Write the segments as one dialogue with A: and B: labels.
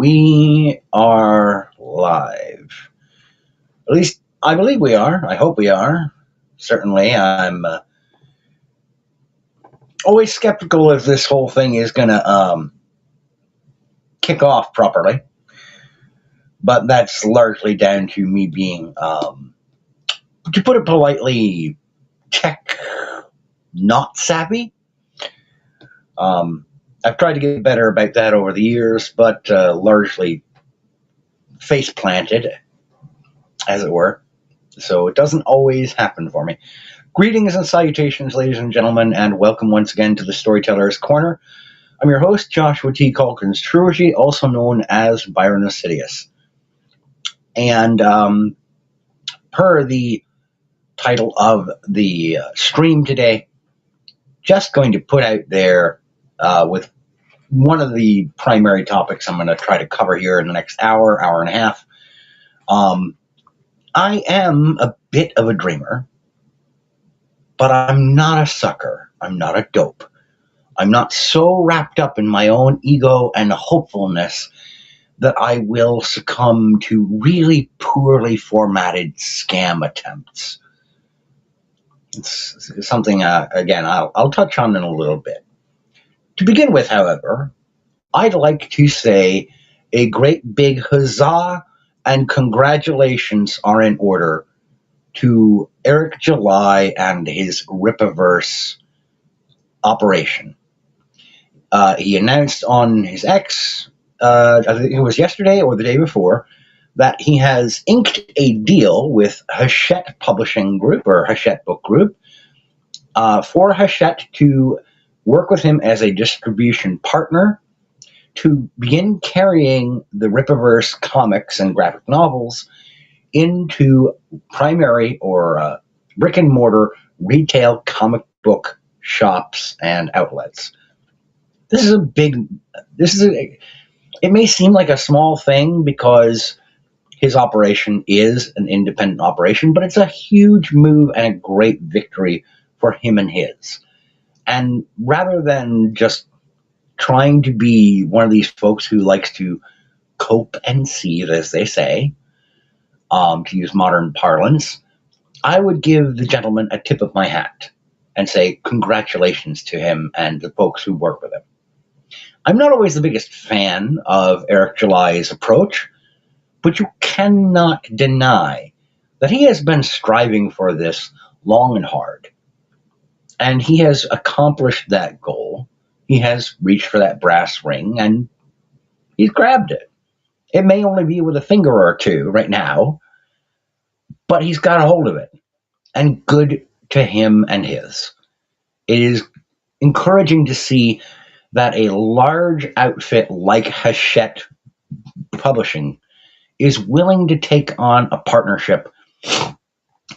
A: We are live. At least I believe we are. I hope we are. Certainly, I'm always skeptical if this whole thing is going to kick off properly. But that's largely down to me being, to put it politely, tech not savvy. I've tried to get better about that over the years, but largely face planted, as it were. So it doesn't always happen for me. Greetings and salutations, ladies and gentlemen, and welcome once again to the Storyteller's Corner. I'm your host, Joshua T. Culkin's Trilogy, also known as Byron Assidious. And per the title of the stream today, just going to put out there with one of the primary topics I'm going to try to cover here in the next hour, hour and a half. I am a bit of a dreamer, but I'm not a sucker. I'm not a dope. I'm not so wrapped up in my own ego and hopefulness that I will succumb to really poorly formatted scam attempts. It's something, again, I'll touch on in a little bit. To begin with, however, I'd like to say a great big huzzah and congratulations are in order to Eric July and his Ripaverse operation. He announced on his X, I think it was yesterday or the day before, that he has inked a deal with Hachette Publishing Group, or Hachette Book Group, for Hachette to work with him as a distribution partner to begin carrying the Ripaverse comics and graphic novels into primary or brick and mortar retail comic book shops and outlets. It may seem like a small thing because his operation is an independent operation, but it's a huge move and a great victory for him and his. And rather than just trying to be one of these folks who likes to cope and seethe, as they say, to use modern parlance, I would give the gentleman a tip of my hat and say congratulations to him and the folks who work with him. I'm not always the biggest fan of Eric July's approach, but you cannot deny that he has been striving for this long and hard. And he has accomplished that goal. He has reached for that brass ring, and he's grabbed it. It may only be with a finger or two right now, but he's got a hold of it. And good to him and his. It is encouraging to see that a large outfit like Hachette Publishing is willing to take on a partnership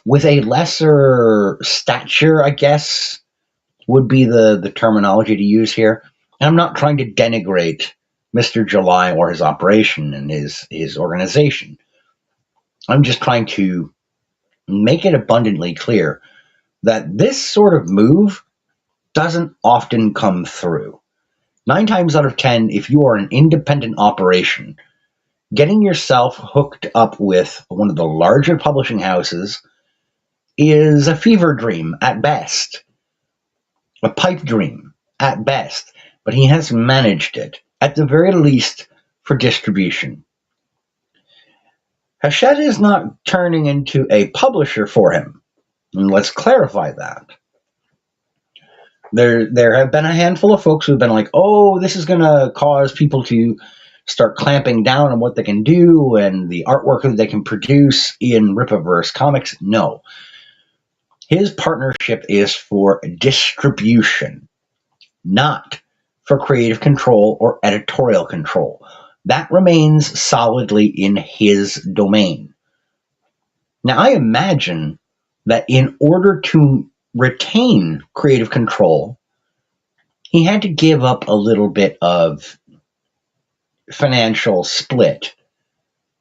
A: with a lesser stature, I guess, would be the terminology to use here. And I'm not trying to denigrate Mr. July or his operation and his organization. I'm just trying to make it abundantly clear that this sort of move doesn't often come through. 9 times out of 10, if you are an independent operation, getting yourself hooked up with one of the larger publishing houses is a fever dream at best, a pipe dream at best, but he has managed it, at the very least, for distribution. Hachette is not turning into a publisher for him, and let's clarify that. There have been a handful of folks who've been like, oh, this is going to cause people to start clamping down on what they can do and the artwork that they can produce in Ripaverse comics. No. His partnership is for distribution, not for creative control or editorial control. That remains solidly in his domain. Now, I imagine that in order to retain creative control, he had to give up a little bit of financial split,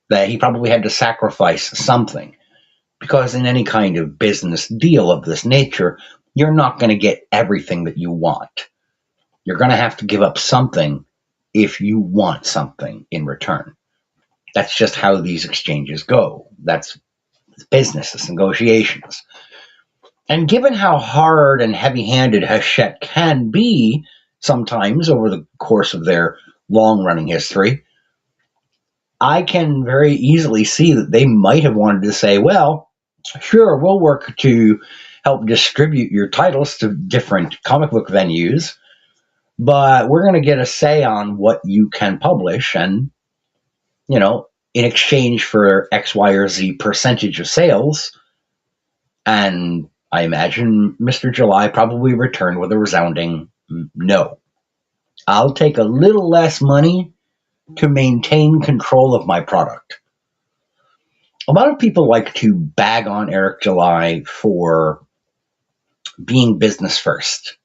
A: that he probably had to sacrifice something, because in any kind of business deal of this nature, you're not going to get everything that you want. You're going to have to give up something if you want something in return. That's just how these exchanges go. That's business, it's negotiations. And given how hard and heavy handed Hachette can be sometimes over the course of their long running history, I can very easily see that they might have wanted to say, well, sure, we'll work to help distribute your titles to different comic book venues, but we're going to get a say on what you can publish. And, in exchange for X, Y, or Z percentage of sales. And I imagine Mr. July probably returned with a resounding no. I'll take a little less money to maintain control of my product. A lot of people like to bag on Eric July for being business first.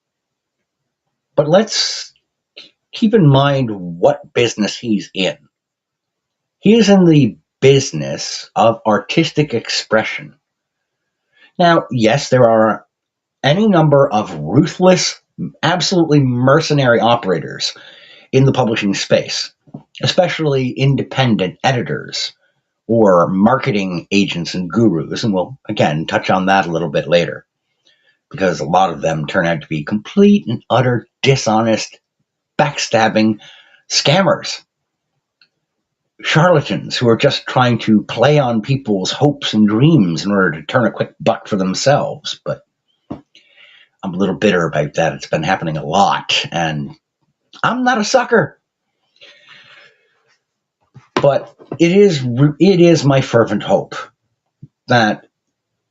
A: But let's keep in mind what business he's in. He is in the business of artistic expression. Now, yes, there are any number of ruthless, absolutely mercenary operators in the publishing space, especially independent editors or marketing agents and gurus. And we'll, again, touch on that a little bit later, because a lot of them turn out to be complete and utter dishonest, backstabbing scammers. Charlatans who are just trying to play on people's hopes and dreams in order to turn a quick buck for themselves. But I'm a little bitter about that. It's been happening a lot, and I'm not a sucker. But it is my fervent hope that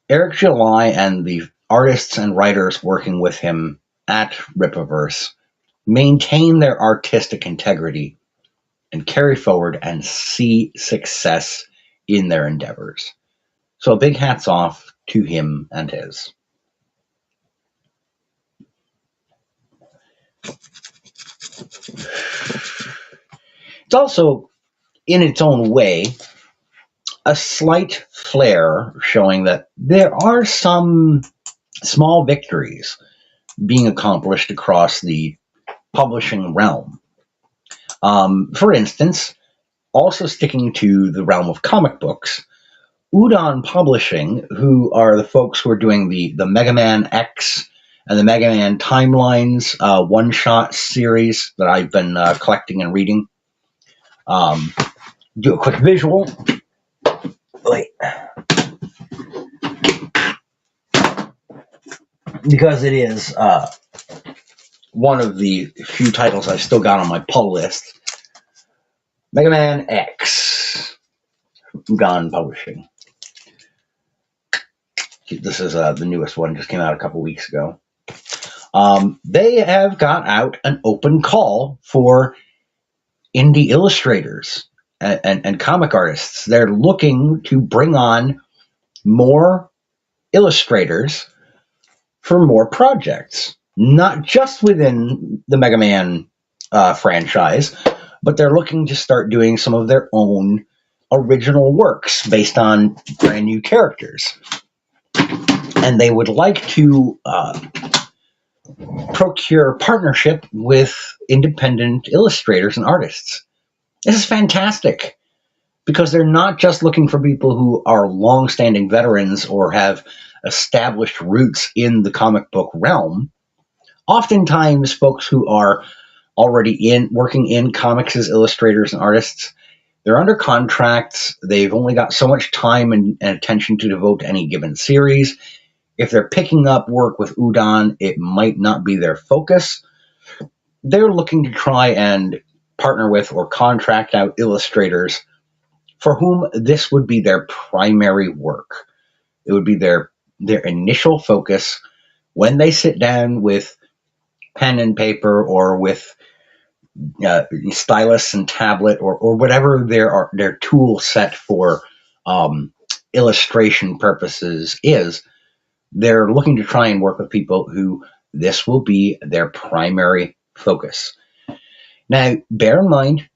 A: Eric July and the artists and writers working with him at Rippaverse maintain their artistic integrity and carry forward and see success in their endeavors. So a big hats off to him and his. It's also, in its own way, a slight flair showing that there are some small victories being accomplished across the publishing realm. For instance, also sticking to the realm of comic books, Udon Publishing, who are the folks who are doing the Mega Man X and the Mega Man Timelines one-shot series that I've been collecting and reading. Do a quick visual. Wait. Because it is one of the few titles I've still got on my pull list. Mega Man X. Udon Publishing. This is the newest one, just came out a couple weeks ago. They have got out an open call for indie illustrators and comic artists. They're looking to bring on more illustrators for more projects, not just within the Mega Man franchise, but they're looking to start doing some of their own original works based on brand new characters. And they would like to procure partnership with independent illustrators and artists. This is fantastic, because they're not just looking for people who are long-standing veterans or have established roots in the comic book realm. Oftentimes, folks who are already working in comics as illustrators and artists, they're under contracts. They've only got so much time and attention to devote to any given series. If they're picking up work with Udon, it might not be their focus. They're looking to try and partner with or contract out illustrators for whom this would be their primary work. It would be their initial focus when they sit down with pen and paper or with stylus and tablet or whatever their tool set for illustration purposes is. They're looking to try and work with people who this will be their primary focus. Now, bear in mind,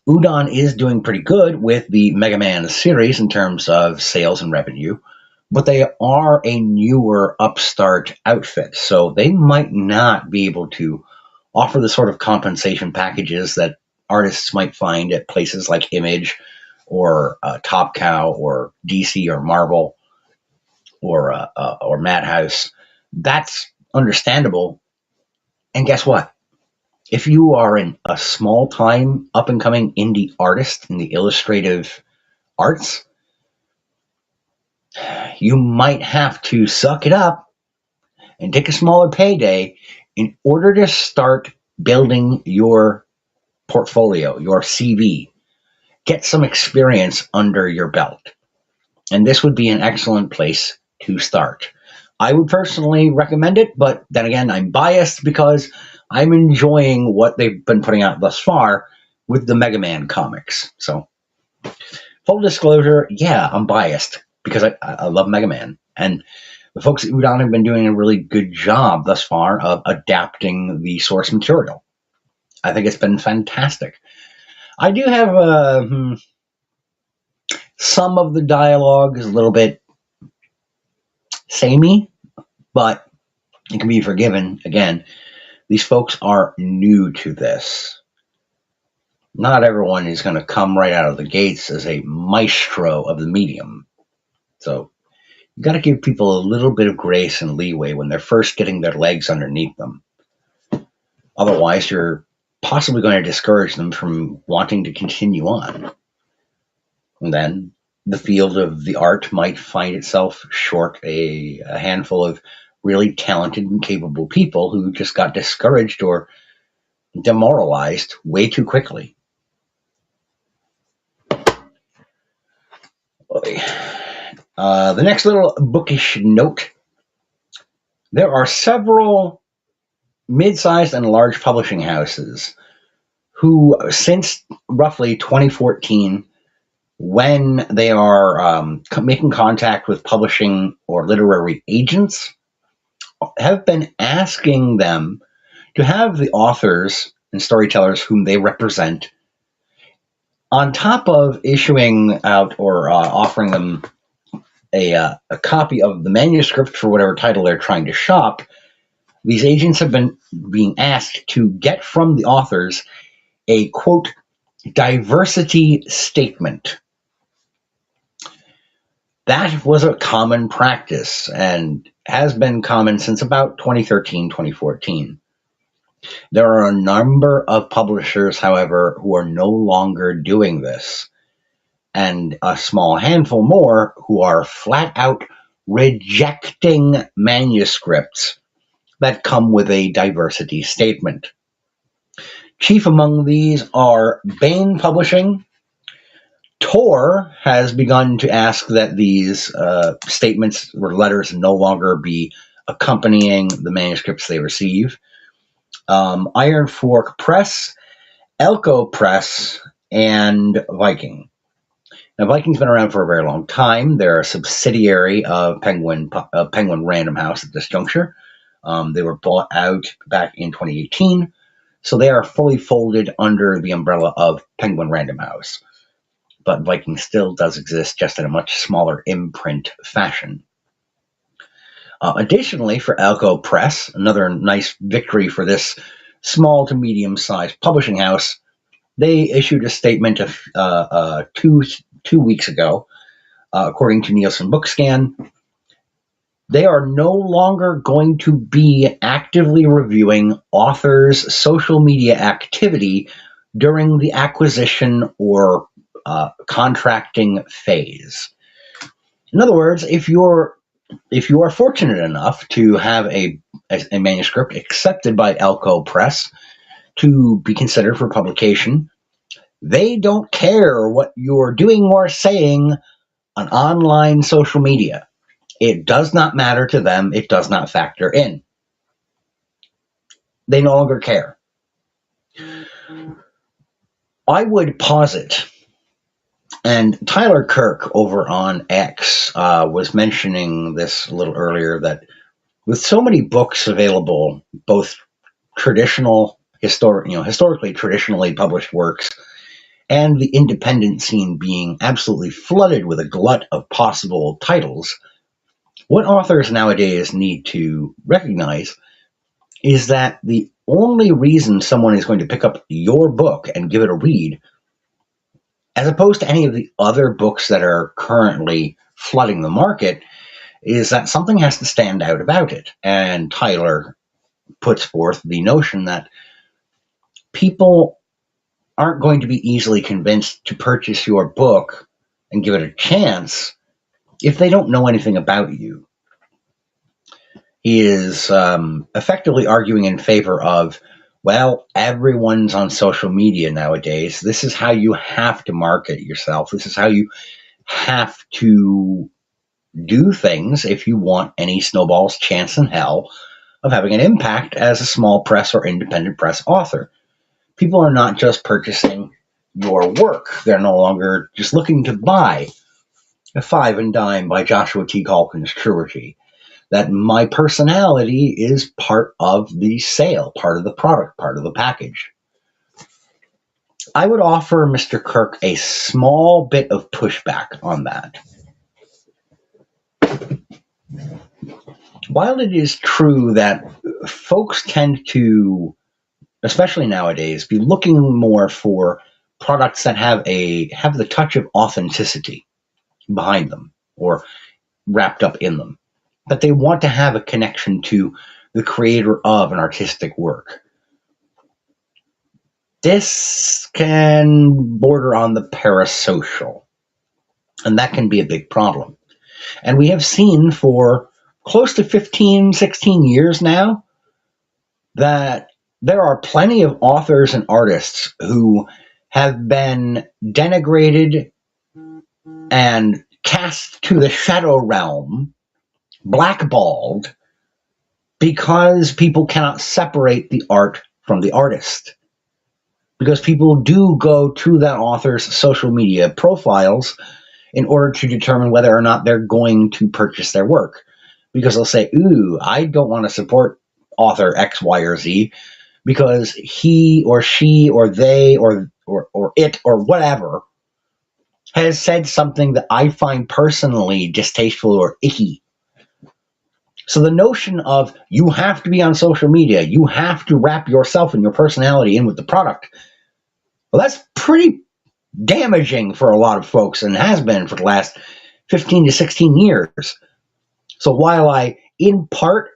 A: Udon is doing pretty good with the Mega Man series in terms of sales and revenue, but they are a newer upstart outfit, so they might not be able to offer the sort of compensation packages that artists might find at places like Image or Top Cow or DC or Marvel or Madhouse. That's understandable. And guess what? If you are a small time up and coming indie artist in the illustrative arts, you might have to suck it up and take a smaller payday in order to start building your portfolio, your CV. Get some experience under your belt. And this would be an excellent place to start. I would personally recommend it, but then again, I'm biased because I'm enjoying what they've been putting out thus far with the Mega Man comics. So, full disclosure, yeah, I'm biased because I love Mega Man. And the folks at Udon have been doing a really good job thus far of adapting the source material. I think it's been fantastic. I do have some of the dialogue is a little bit samey, but it can be forgiven. Again, these folks are new to this. Not everyone is going to come right out of the gates as a maestro of the medium. So you got to give people a little bit of grace and leeway when they're first getting their legs underneath them. Otherwise, you're possibly going to discourage them from wanting to continue on. And then the field of the art might find itself short a handful of really talented and capable people who just got discouraged or demoralized way too quickly. The next little bookish note. There are several mid-sized and large publishing houses who, since roughly 2014, when they are making contact with publishing or literary agents, have been asking them to have the authors and storytellers whom they represent, on top of issuing out or offering them a copy of the manuscript for whatever title they're trying to shop, these agents have been being asked to get from the authors a, quote, diversity statement. That was a common practice and has been common since about 2013, 2014. There are a number of publishers, however, who are no longer doing this, and a small handful more who are flat out rejecting manuscripts that come with a diversity statement. Chief among these are Baen Publishing. Tor has begun to ask that these statements or letters no longer be accompanying the manuscripts they receive. Iron Fork Press, Elko Press, and Viking. Now, Viking's been around for a very long time. They're a subsidiary of Penguin Random House at this juncture. They were bought out back in 2018, so they are fully folded under the umbrella of Penguin Random House. But Viking still does exist, just in a much smaller imprint fashion. Additionally, for Elko Press, another nice victory for this small to medium-sized publishing house, they issued a statement of 2 weeks ago, according to Nielsen Bookscan. They are no longer going to be actively reviewing authors' social media activity during the acquisition or contracting phase. In other words, if you are fortunate enough to have a manuscript accepted by Elko Press to be considered for publication, they don't care what you're doing or saying on online social media. It does not matter to them. It does not factor in. They no longer care. I would posit, and Tyler Kirk over on X was mentioning this a little earlier, that with so many books available, both historically traditionally published works, and the independent scene being absolutely flooded with a glut of possible titles, what authors nowadays need to recognize is that the only reason someone is going to pick up your book and give it a read, as opposed to any of the other books that are currently flooding the market, is that something has to stand out about it. And Tyler puts forth the notion that people aren't going to be easily convinced to purchase your book and give it a chance if they don't know anything about you. He is effectively arguing in favor of, well, everyone's on social media nowadays. This is how you have to market yourself. This is how you have to do things if you want any snowball's chance in hell of having an impact as a small press or independent press author. People are not just purchasing your work. They're no longer just looking to buy a Five and Dime by Joshua T. Calkins trilogy. That my personality is part of the sale, part of the product, part of the package. I would offer Mr. Kirk a small bit of pushback on that. While it is true that folks tend to, especially nowadays, be looking more for products that have the touch of authenticity behind them or wrapped up in them, that they want to have a connection to the creator of an artistic work. This can border on the parasocial, and that can be a big problem. And we have seen for close to 15, 16 years now that there are plenty of authors and artists who have been denigrated and cast to the shadow realm, blackballed, because people cannot separate the art from the artist. Because people do go to that author's social media profiles in order to determine whether or not they're going to purchase their work. Because they'll say, ooh, I don't want to support author X, Y, or Z because he or she or they or it or whatever has said something that I find personally distasteful or icky. So the notion of you have to be on social media, you have to wrap yourself and your personality in with the product, well, that's pretty damaging for a lot of folks and has been for the last 15 to 16 years. So while I, in part,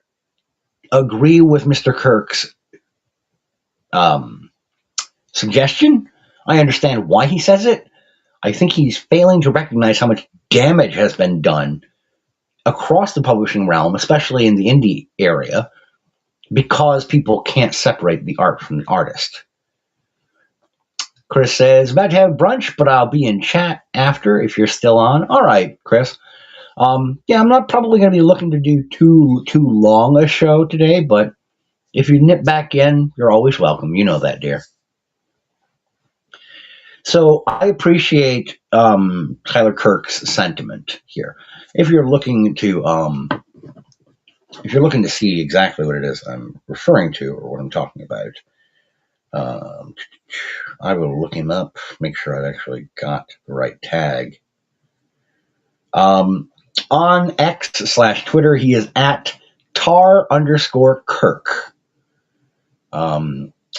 A: agree with Mr. Kirk's suggestion, I understand why he says it. I think he's failing to recognize how much damage has been done across the publishing realm, especially in the indie area, because people can't separate the art from the artist. Chris says, about to have brunch, but I'll be in chat after if you're still on. All right, Chris. Yeah, I'm not probably going to be looking to do too long a show today, but if you nip back in, you're always welcome. You know that, dear. So I appreciate Tyler Kirk's sentiment here. If you're looking to see exactly what it is I'm referring to or what I'm talking about, I will look him up, make sure I've actually got the right tag. On X/Twitter, he is at tar_Kirk.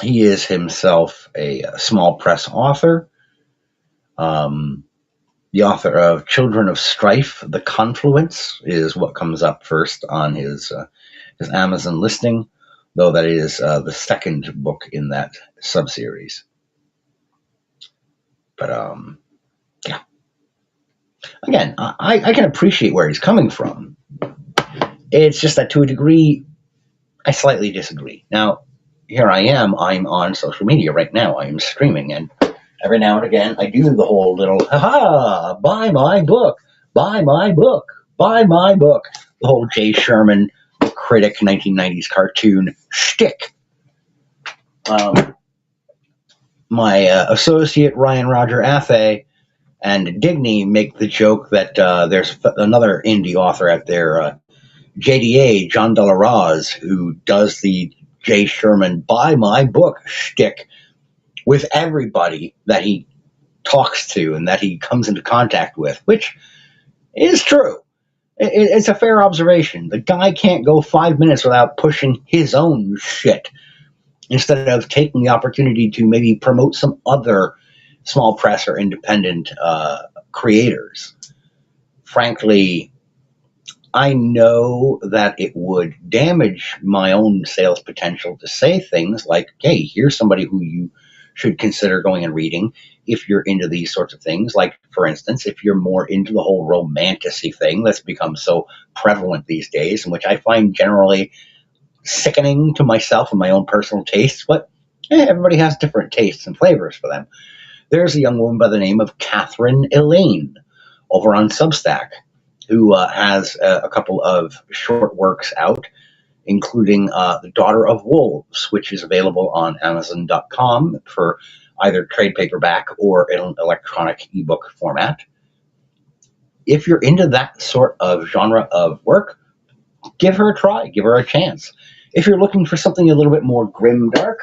A: He is himself a small press author. The author of Children of Strife, The Confluence is what comes up first on his Amazon listing, though that is the second book in that subseries. But yeah. Again, I can appreciate where he's coming from. It's just that to a degree, I slightly disagree. Now, here I am. I'm on social media right now. I am streaming, and every now and again, I do the whole little, buy my book, buy my book, buy my book. The whole Jay Sherman, the critic, 1990s cartoon shtick. My associate, Ryan Roger Athay, and Digny make the joke that there's another indie author out there, JDA, John De La Roz, who does the Jay Sherman buy my book shtick with everybody that he talks to and that he comes into contact with, which is true. It's a fair observation. The guy can't go 5 minutes without pushing his own shit instead of taking the opportunity to maybe promote some other small press or independent creators. Frankly, I know that it would damage my own sales potential to say things like, hey, here's somebody who you should consider going and reading if you're into these sorts of things. Like, for instance, if you're more into the whole romanticy thing that's become so prevalent these days, and which I find generally sickening to myself and my own personal tastes, but everybody has different tastes and flavors for them. There's a young woman by the name of Catherine Elaine over on Substack who has a couple of short works out, including The Daughter of Wolves, which is available on Amazon.com for either trade paperback or an electronic ebook format. If you're into that sort of genre of work, give her a try, give her a chance. If you're looking for something a little bit more grim dark,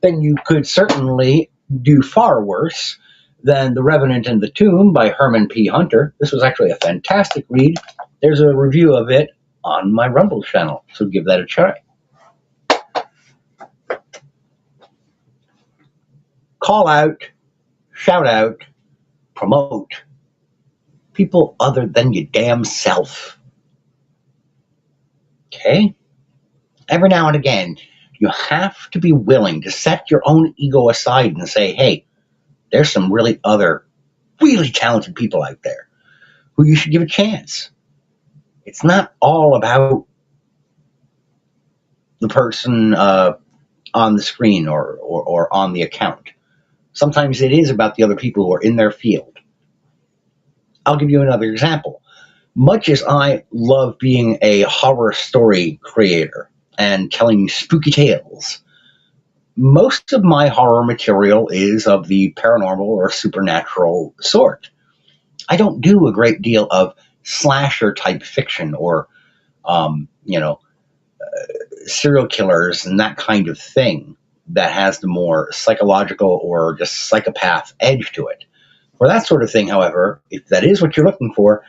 A: then you could certainly do far worse than The Revenant in the Tomb by Herman P. Hunter. This was actually a fantastic read. There's a review of it on my Rumble channel, so give that a try. Call out, shout out, promote people other than your damn self. Okay? Every now and again, you have to be willing to set your own ego aside and say, hey, there's some really talented people out there who you should give a chance. It's not all about the person on the screen or on the account. Sometimes it is about the other people who are in their field. I'll give you another example. Much as I love being a horror story creator and telling spooky tales, most of my horror material is of the paranormal or supernatural sort. I don't do a great deal of slasher type fiction or, serial killers and that kind of thing that has the more psychological or just psychopath edge to it. For that sort of thing, however, if that is what you're looking for,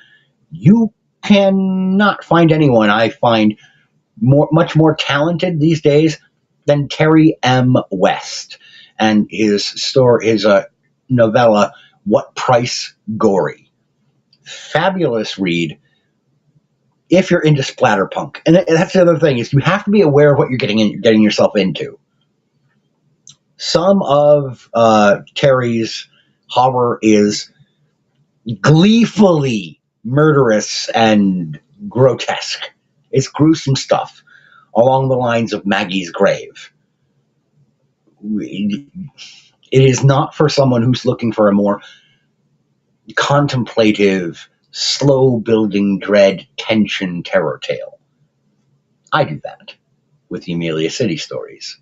A: you cannot find anyone I find much more talented these days than Terry M. West and his novella, What Price Gory? Fabulous read if you're into splatterpunk. And that's the other thing, is you have to be aware of what you're getting yourself into. Some of Terry's horror is gleefully murderous and grotesque. It's gruesome stuff along the lines of Maggie's Grave. It is not for someone who's looking for a more contemplative, slow-building dread, tension terror tale. I do that with the Amelia City stories.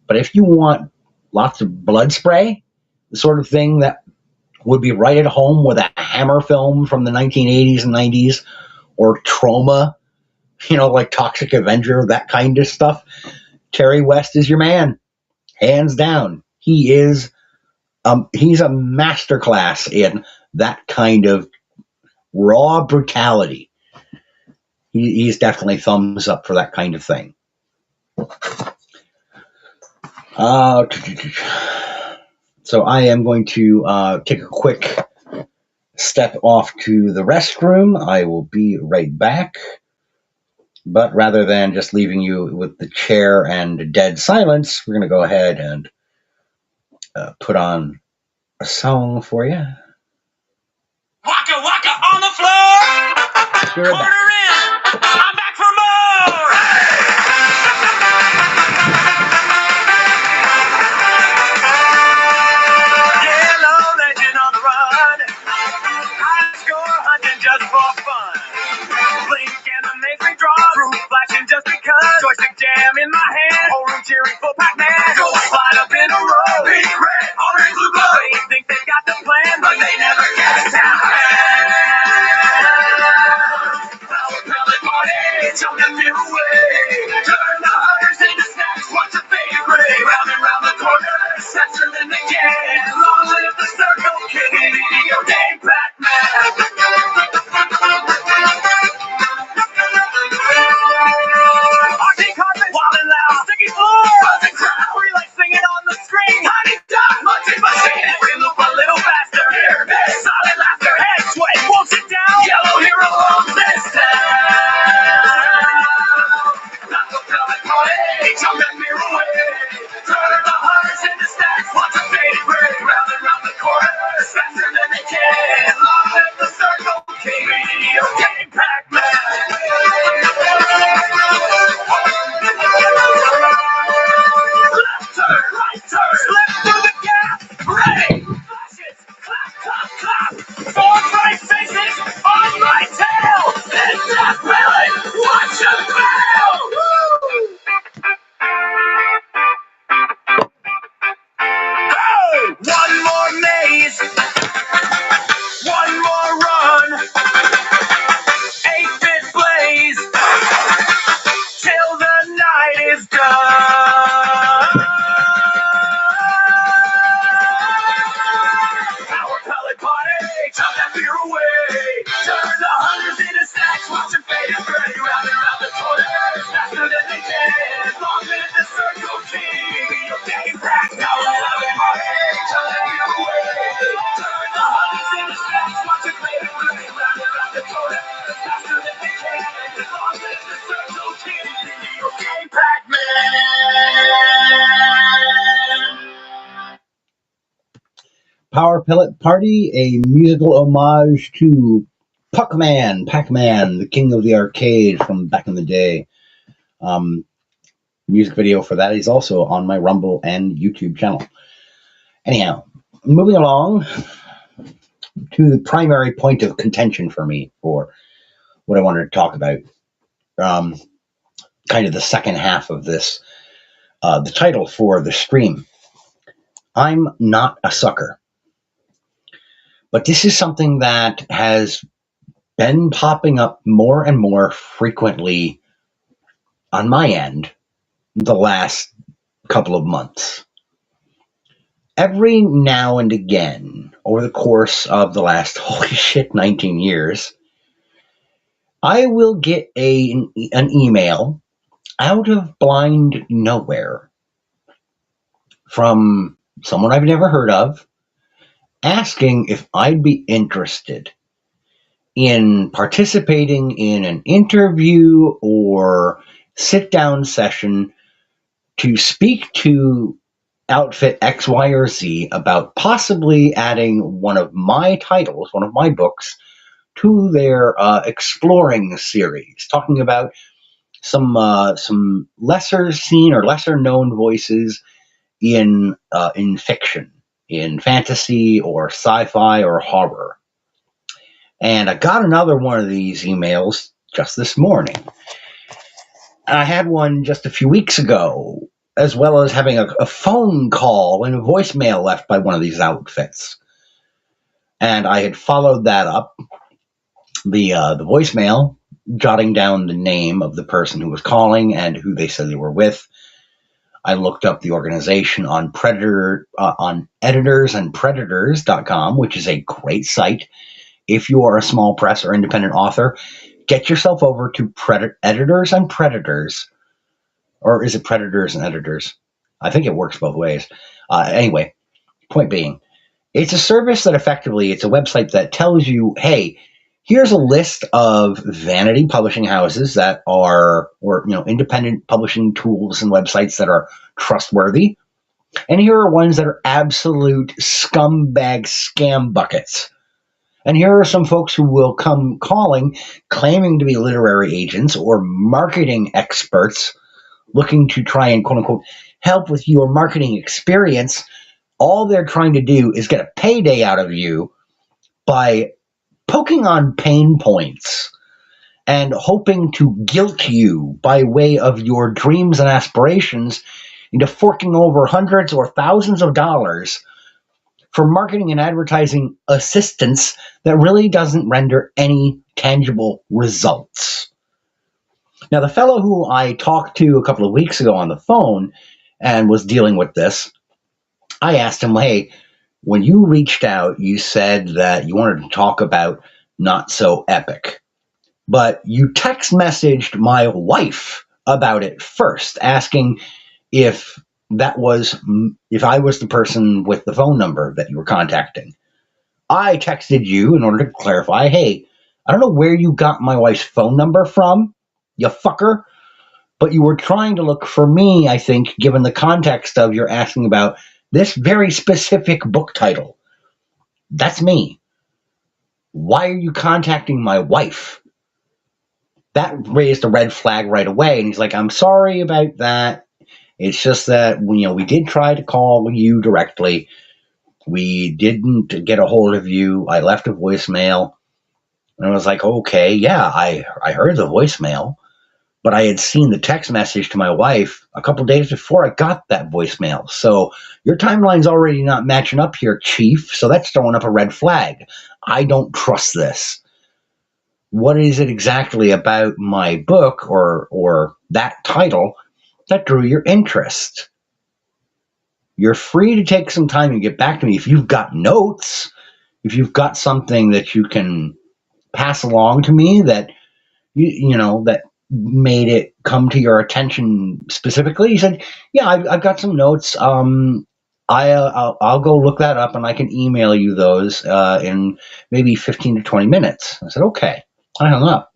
A: But if you want lots of blood spray, the sort of thing that would be right at home with a Hammer film from the 1980s and 90s, or Trauma, like Toxic Avenger, that kind of stuff, Terry West is your man, hands down. He's a masterclass in that kind of raw brutality. He's definitely thumbs up for that kind of thing. So I am going to take a quick step off to the restroom. I will be right back. But rather than just leaving you with the chair and dead silence, we're going to go ahead and put on a song for you.
B: Waka waka on the floor. Quarter in. I'm back for more. Yellow legend on the run. High score hunting just for fun. Blink and the matrix draw. Proof flashing just because. Joystick jam in my hand. Whole room cheering for Pac-Man. Go slide up in a row. Pink, red, orange, blue, glow. They think they got the plan, but they never get it down.
A: Power Pellet Party, a musical homage to Pac-Man, the king of the arcade from back in the day. Um, Music video for that is also on my Rumble and YouTube channel. Anyhow, moving along to the primary point of contention for me for what I wanted to talk about. Kind of the second half of this, the title for the stream. I'm not a sucker. But this is something that has been popping up more and more frequently on my end the last couple of months. Every now and again, over the course of the last, 19 years, I will get an email out of blind nowhere from someone I've never heard of asking if I'd be interested in participating in an interview or sit down session to speak to outfit X, Y, or Z about possibly adding one of my titles, one of my books, to their exploring series, talking about some lesser seen or lesser known voices in fiction, in fantasy or sci-fi or horror. And I got another one of these emails just this morning. I had one just a few weeks ago, as well as having a phone call and a voicemail left by one of these outfits. And I had followed that up, the voicemail, jotting down the name of the person who was calling and who they said they were with. I looked up the organization on on editorsandpredators.com, which is a great site. If you are a small press or independent author, get yourself over to Editors and Predators, or is it Predators and Editors? I think it works both ways. Anyway, point being, it's a service that effectively, it's a website that tells you, hey, here's a list of vanity publishing houses that are, or independent publishing tools and websites that are trustworthy, and here are ones that are absolute scumbag scam buckets. And here are some folks who will come calling, claiming to be literary agents or marketing experts, looking to try and, quote unquote, help with your marketing experience. All they're trying to do is get a payday out of you by poking on pain points and hoping to guilt you by way of your dreams and aspirations into forking over hundreds or thousands of dollars for marketing and advertising assistance that really doesn't render any tangible results. Now, the fellow who I talked to a couple of weeks ago on the phone and was dealing with this, I asked him, hey, when you reached out, you said that you wanted to talk about Not So Epic, but you text messaged my wife about it first, asking if I was the person with the phone number that you were contacting. I texted you in order to clarify, hey, I don't know where you got my wife's phone number from, you fucker, but you were trying to look for me, I think, given the context of you're asking about this very specific book title. That's me. Why are you contacting my wife? That raised a red flag right away. And he's like, I'm sorry about that. It's just that, we did try to call you directly. We didn't get a hold of you. I left a voicemail. And I was like, okay, yeah, I heard the voicemail, but I had seen the text message to my wife a couple days before I got that voicemail. So your timeline's already not matching up here, Chief. So that's throwing up a red flag. I don't trust this. What is it exactly about my book or that title that drew your interest? You're free to take some time and get back to me if you've got notes, if you've got something that you can pass along to me that that made it come to your attention specifically. He said, yeah, I've got some notes. I'll go look that up and I can email you those in maybe 15 to 20 minutes. I said, okay. I hung up.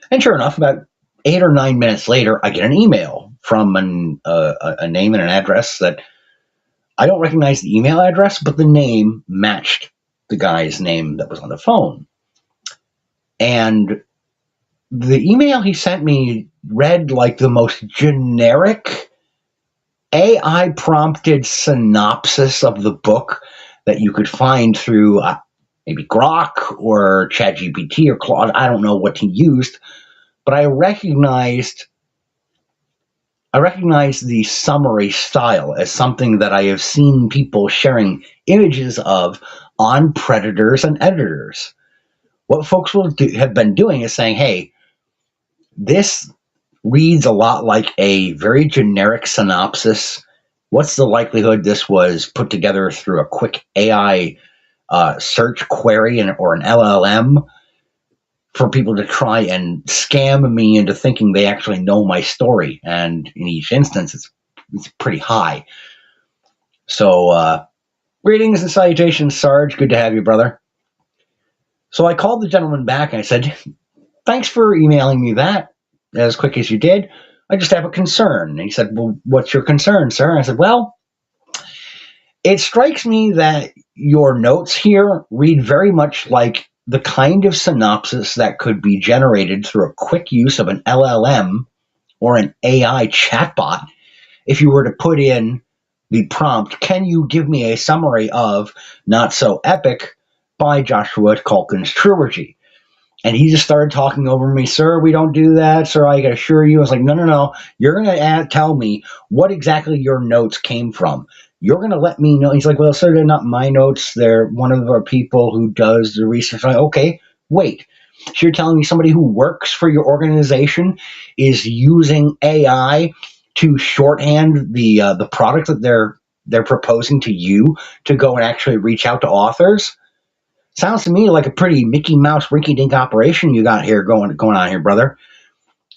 A: And sure enough, about 8 or 9 minutes later, I get an email from a name and an address that I don't recognize the email address, but the name matched the guy's name that was on the phone. And the email he sent me read like the most generic AI prompted synopsis of the book that you could find through maybe Grok or ChatGPT or Claude. I don't know what he used, but I recognized the summary style as something that I have seen people sharing images of on Predators and Editors. What folks have been doing is saying, hey, this reads a lot like a very generic synopsis. What's the likelihood this was put together through a quick AI search query or an LLM for people to try and scam me into thinking they actually know my story? And in each instance, it's pretty high. So, greetings and salutations, Sarge. Good to have you, brother. So I called the gentleman back and I said, thanks for emailing me that as quick as you did. I just have a concern. And he said, well, what's your concern, sir? And I said, well, it strikes me that your notes here read very much like the kind of synopsis that could be generated through a quick use of an LLM or an AI chatbot if you were to put in the prompt, can you give me a summary of Not So Epic by Joshua Culkin's trilogy? And he just started talking over me. Sir, we don't do that. Sir, I can assure you. I was like, no. You're going to tell me what exactly your notes came from. You're going to let me know. He's like, well, sir, they're not my notes. They're one of our people who does the research. I'm like, okay, wait. So you're telling me somebody who works for your organization is using AI to shorthand the product that they're proposing to you to go and actually reach out to authors? Sounds to me like a pretty Mickey Mouse rinky-dink operation you got here going on here, brother.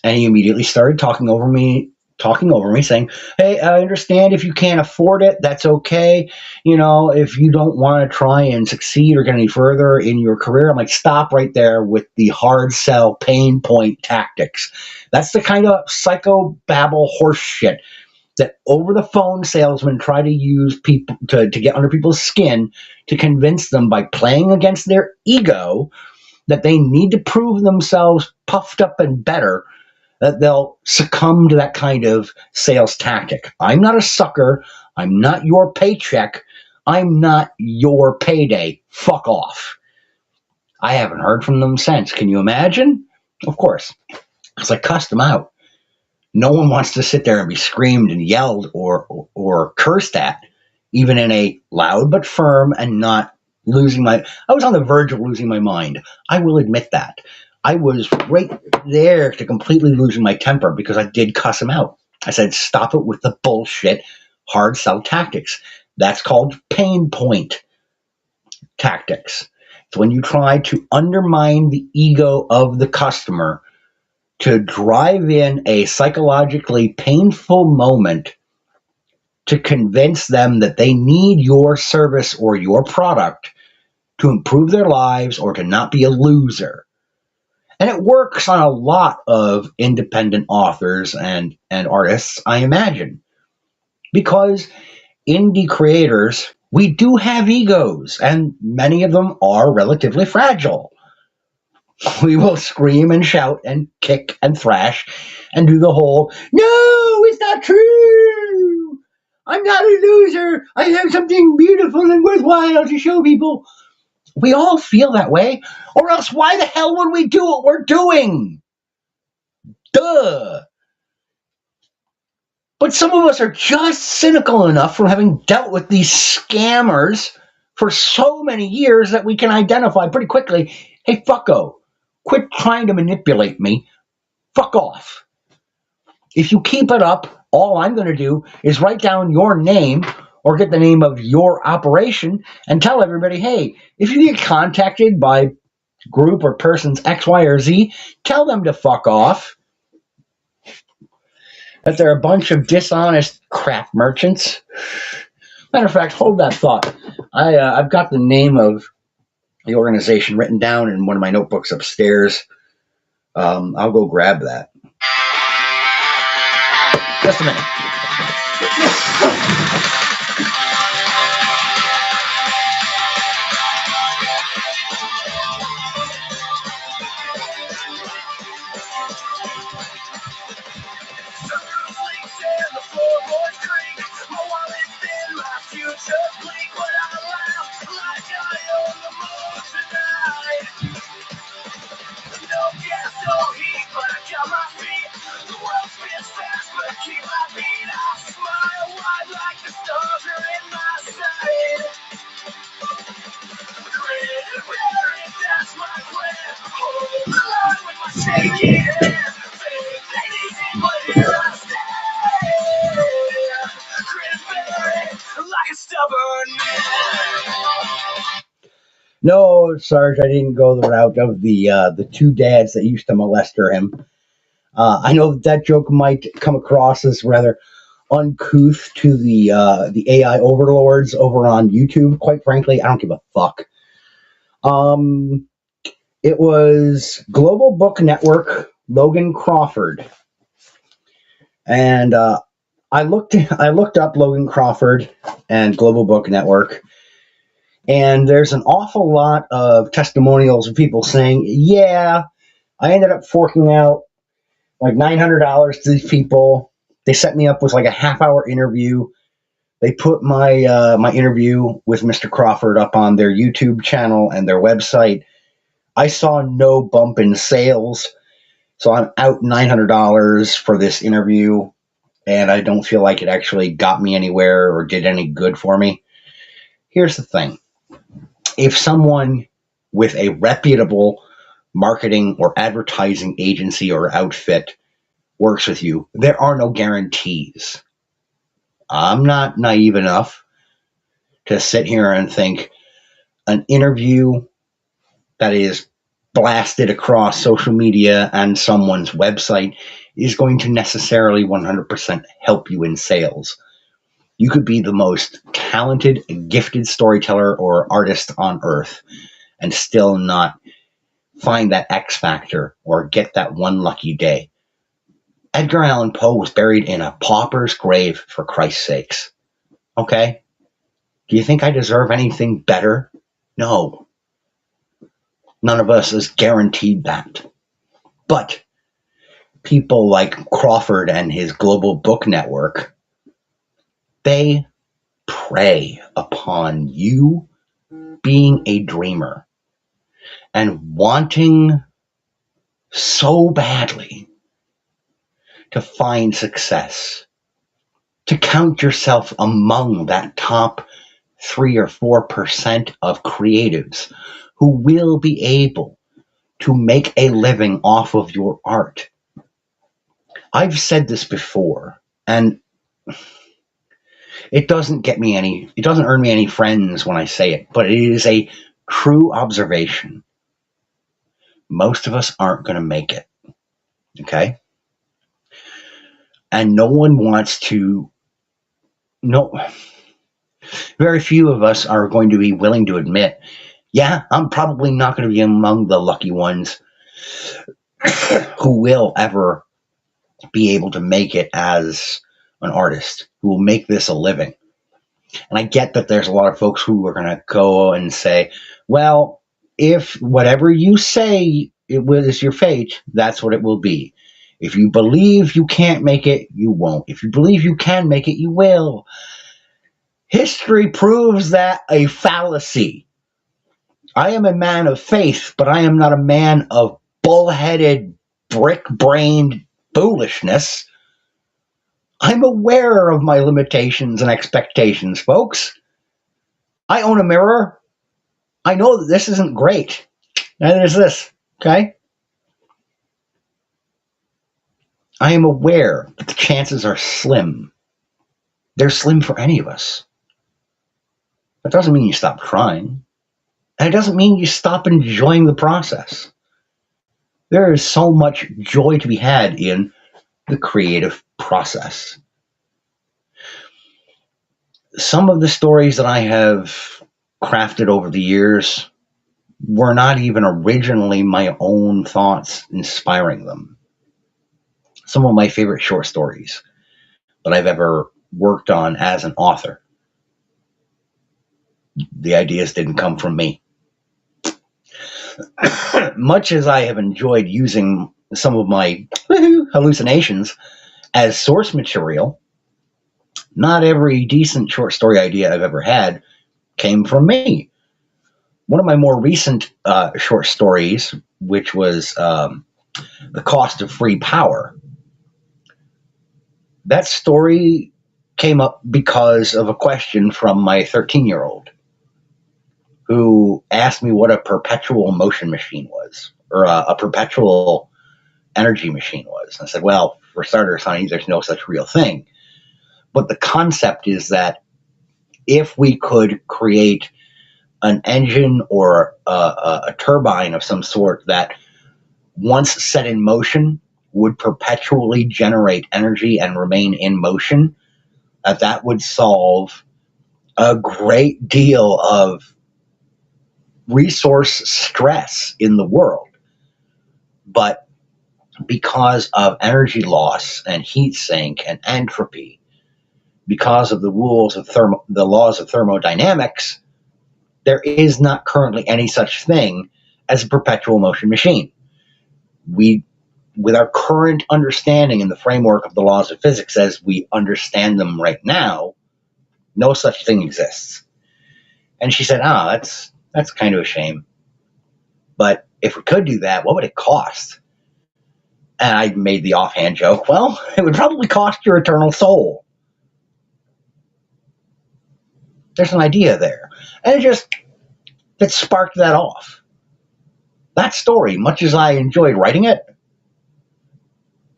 A: And he immediately started talking over me, saying, hey, I understand if you can't afford it, that's okay. You know, if you don't want to try and succeed or get any further in your career, I'm like, stop right there with the hard sell pain point tactics. That's the kind of psychobabble horse shit that over the phone salesmen try to use people to get under people's skin to convince them by playing against their ego that they need to prove themselves puffed up and better, that they'll succumb to that kind of sales tactic. I'm not a sucker. I'm not your paycheck. I'm not your payday. Fuck off. I haven't heard from them since. Can you imagine? Of course. It's like, cussed them out. No one wants to sit there and be screamed and yelled or cursed at, even in a loud but firm and not losing my... I was on the verge of losing my mind. I will admit that. I was right there to completely losing my temper because I did cuss him out. I said, stop it with the bullshit hard sell tactics. That's called pain point tactics. It's when you try to undermine the ego of the customer to drive in a psychologically painful moment to convince them that they need your service or your product to improve their lives or to not be a loser. And it works on a lot of independent authors and artists, I imagine. Because indie creators, we do have egos, and many of them are relatively fragile. We will scream and shout and kick and thrash and do the whole, no, it's not true. I'm not a loser. I have something beautiful and worthwhile to show people. We all feel that way, or else why the hell would we do what we're doing? Duh. But some of us are just cynical enough from having dealt with these scammers for so many years that we can identify pretty quickly, hey, fucko, quit trying to manipulate me. Fuck off. If you keep it up, all I'm going to do is write down your name or get the name of your operation and tell everybody, hey, if you get contacted by group or persons X, Y, or Z, tell them to fuck off. That they're a bunch of dishonest crap merchants. Matter of fact, hold that thought. I've got the name of the organization written down in one of my notebooks upstairs. I'll go grab that. Just a minute. No, Sarge, I didn't go the route of the two dads that used to molester him. I know that joke might come across as rather uncouth to the AI overlords over on YouTube. Quite frankly, I don't give a fuck. Um, it was Global Book Network, Logan Crawford, and I looked up Logan Crawford and Global Book Network, and there's an awful lot of testimonials of people saying, "Yeah, I ended up forking out like $900 to these people. They set me up with like a half-hour interview. They put my interview with Mr. Crawford up on their YouTube channel and their website. I saw no bump in sales, so I'm out $900 for this interview, and I don't feel like it actually got me anywhere or did any good for me." Here's the thing. If someone with a reputable marketing or advertising agency or outfit works with you, there are no guarantees. I'm not naive enough to sit here and think an interview that is blasted across social media and someone's website is going to necessarily 100% help you in sales. You could be the most talented, gifted storyteller or artist on earth and still not find that X factor or get that one lucky day. Edgar Allan Poe was buried in a pauper's grave, for Christ's sakes. Okay? Do you think I deserve anything better? No. None of us is guaranteed that. But people like Crawford and his Global Book Network, they prey upon you being a dreamer and wanting so badly to find success, to count yourself among that top 3 or 4% of creatives who will be able to make a living off of your art. I've said this before, and it doesn't earn me any friends when I say it, but it is a true observation. Most of us aren't going to make it. Okay? And very few of us are going to be willing to admit, yeah, I'm probably not going to be among the lucky ones who will ever be able to make it as an artist, who will make this a living. And I get that there's a lot of folks who are going to go and say, well, if whatever you say it is your fate, that's what it will be. If you believe you can't make it, you won't. If you believe you can make it, you will. History proves that a fallacy. I am a man of faith, but I am not a man of bullheaded, brick-brained foolishness. I'm aware of my limitations and expectations, folks. I own a mirror. I know that this isn't great. Neither is this, okay? I am aware that the chances are slim. They're slim for any of us. That doesn't mean you stop trying. And it doesn't mean you stop enjoying the process. There is so much joy to be had in the creative process. Some of the stories that I have crafted over the years were not even originally my own thoughts inspiring them. Some of my favorite short stories that I've ever worked on as an author, the ideas didn't come from me. Much as I have enjoyed using some of my hallucinations as source material, not every decent short story idea I've ever had came from me. One of my more recent short stories, which was The Cost of Free Power, that story came up because of a question from my 13-year-old who asked me what a perpetual motion machine was, or a perpetual energy machine was. And I said, well, for starters, honey, there's no such real thing. But the concept is that if we could create an engine or a turbine of some sort that, once set in motion, would perpetually generate energy and remain in motion, that would solve a great deal of resource stress in the world. But because of energy loss and heat sink and entropy, because of the rules of the laws of thermodynamics, there is not currently any such thing as a perpetual motion machine. With our current understanding in the framework of the laws of physics as we understand them right now, no such thing exists. And she said, that's kind of a shame. But if we could do that, what would it cost? And I made the offhand joke, well, it would probably cost your eternal soul. There's an idea there. And it sparked that off. That story, much as I enjoyed writing it,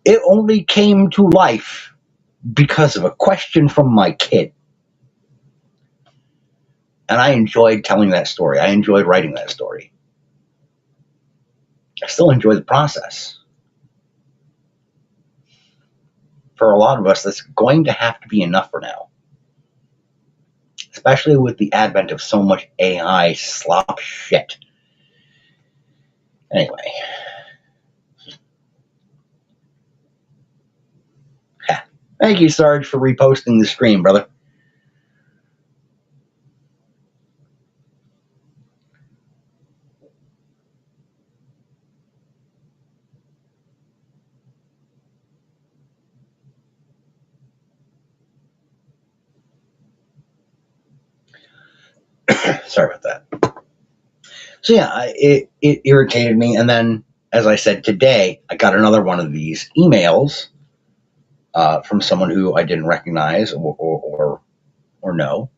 A: it only came to life because of a question from my kid. And I enjoyed telling that story. I enjoyed writing that story. I still enjoy the process. For a lot of us, that's going to have to be enough for now. Especially with the advent of so much AI slop shit. Anyway. Thank you, Sarge, for reposting the stream, brother. Sorry about that. So yeah, it irritated me. And then, as I said today, I got another one of these emails from someone who I didn't recognize or know.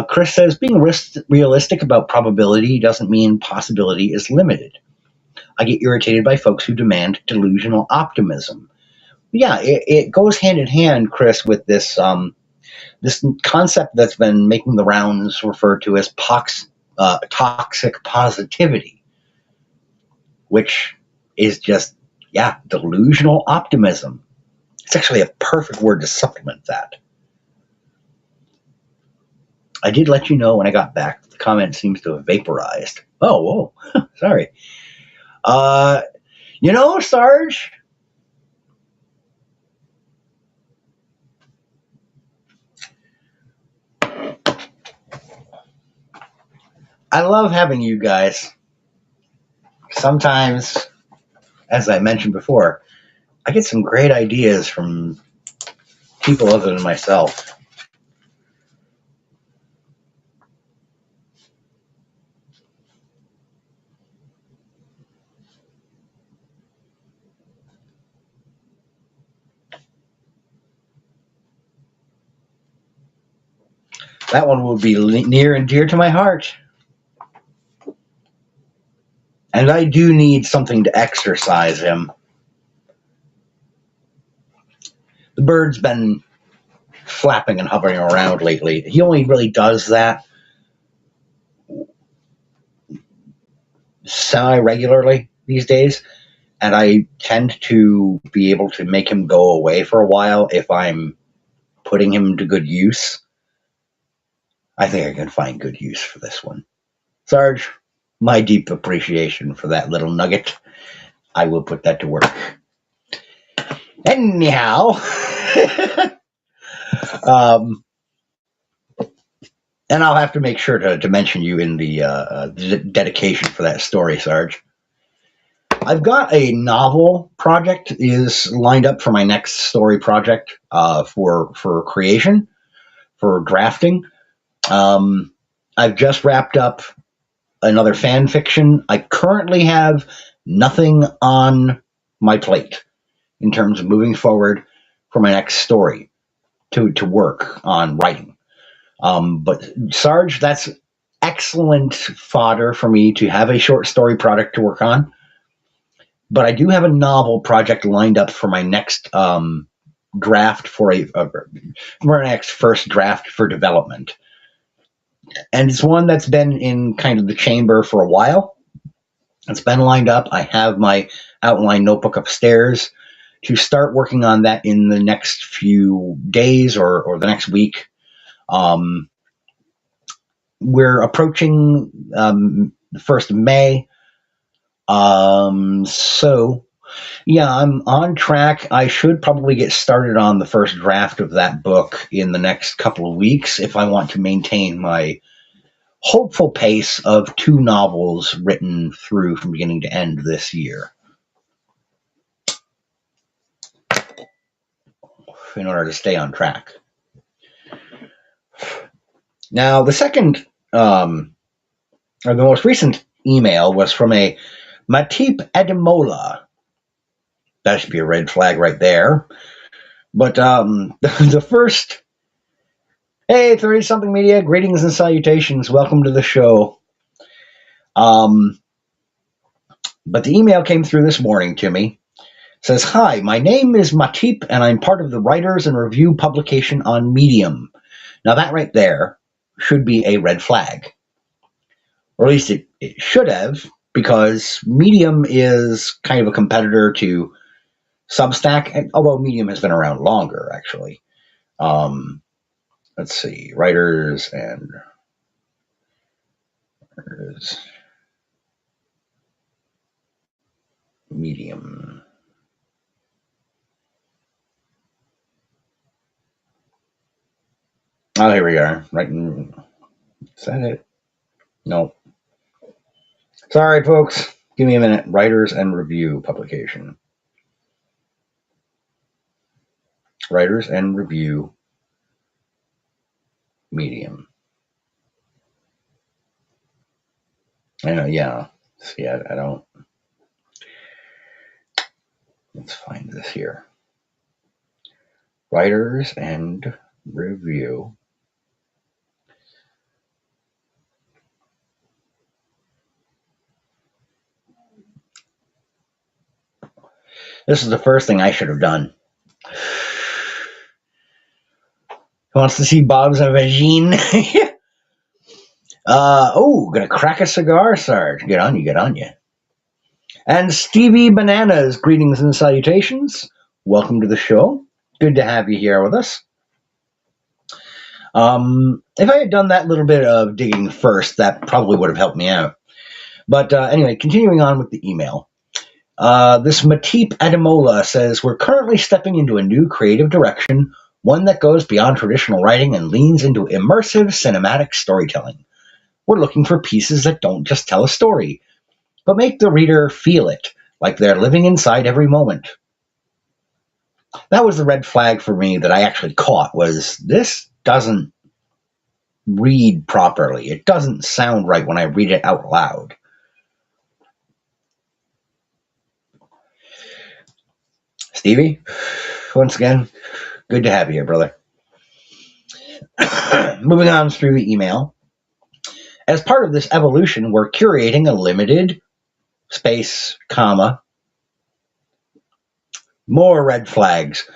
A: Chris says, being realistic about probability doesn't mean possibility is limited. I get irritated by folks who demand delusional optimism. Yeah, it goes hand in hand, Chris, with this this concept that's been making the rounds referred to as toxic positivity, which is just, delusional optimism. It's actually a perfect word to supplement that. I did let you know when I got back. The comment seems to have vaporized. Oh, whoa. Sorry. Sarge, I love having you guys. Sometimes, as I mentioned before, I get some great ideas from people other than myself. That one will be near and dear to my heart. And I do need something to exercise him. The bird's been flapping and hovering around lately. He only really does that semi-regularly these days, and I tend to be able to make him go away for a while if I'm putting him to good use. I think I can find good use for this one. Sarge, my deep appreciation for that little nugget. I will put that to work. Anyhow, and I'll have to make sure to mention you in the dedication for that story, Sarge. I've got a novel project is lined up for my next story project for creation, for drafting. I've just wrapped up another fan fiction. I currently have nothing on my plate in terms of moving forward for my next story to work on writing. But Sarge, that's excellent fodder for me to have a short story project to work on. but I do have a novel project lined up for my next draft for my next first draft for development. And it's one that's been in kind of the chamber for a while. It's been lined up. I have my outline notebook upstairs to start working on that in the next few days or the next week. We're approaching the 1st of May. So, yeah, I'm on track. I should probably get started on the first draft of that book in the next couple of weeks if I want to maintain my hopeful pace of 2 novels written through from beginning to end this year, in order to stay on track. Now, the second, or the most recent email was from a Matip Ademola. That should be a red flag right there. But the first, hey, 30-something media, greetings and salutations. Welcome to the show. But the email came through this morning to me. It says, hi, my name is Matip, and I'm part of the Writers and Review publication on Medium. Now that right there should be a red flag. Or at least it should have, because Medium is kind of a competitor to Substack, although Medium has been around longer, actually. Let's see, Writers and Medium. Oh, here we are. Right. Is that it? No. Sorry, folks. Give me a minute. Writers and Review publication. Writers and Review Medium. I know, yeah. See, I don't. Let's find this here. Writers and Review. This is the first thing I should have done. Who wants to see Bob's vagine? Gonna crack a cigar, Sarge. Get on you. And Stevie Bananas, greetings and salutations. Welcome to the show. Good to have you here with us. If I had done that little bit of digging first, that probably would have helped me out. But anyway, continuing on with the email. This Matip Ademola says, we're currently stepping into a new creative direction, one that goes beyond traditional writing and leans into immersive cinematic storytelling. We're looking for pieces that don't just tell a story, but make the reader feel it, like they're living inside every moment. That was the red flag for me that I actually caught, was this doesn't read properly. It doesn't sound right when I read it out loud. Stevie, once again, good to have you here, brother. Moving on through the email. As part of this evolution, we're curating a limited space, comma, more red flags,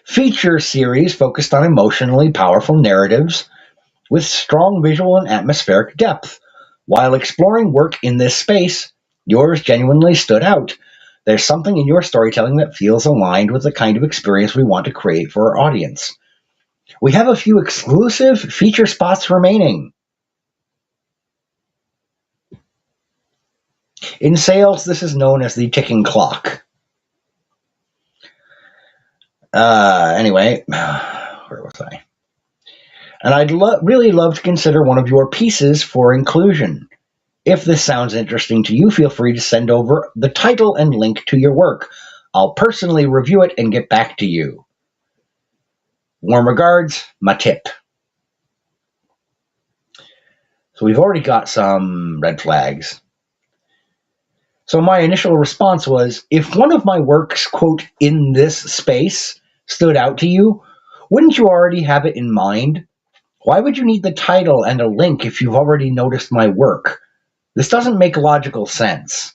A: feature series focused on emotionally powerful narratives with strong visual and atmospheric depth. While exploring work in this space, yours genuinely stood out. There's something in your storytelling that feels aligned with the kind of experience we want to create for our audience. We have a few exclusive feature spots remaining. In sales, this is known as the ticking clock. Anyway, where was I? And I'd really love to consider one of your pieces for inclusion. If this sounds interesting to you, feel free to send over the title and link to your work. I'll personally review it and get back to you. Warm regards, Matip. So we've already got some red flags. So my initial response was, if one of my works, quote, in this space stood out to you, wouldn't you already have it in mind? Why would you need the title and a link if you've already noticed my work? This doesn't make logical sense.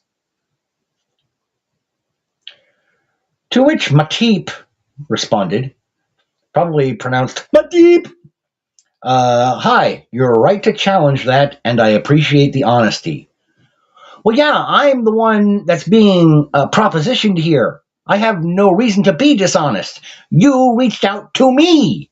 A: To which Mateep responded, probably pronounced Mateep. Hi, you're right to challenge that, and I appreciate the honesty. Well, yeah, I'm the one that's being propositioned here. I have no reason to be dishonest. You reached out to me.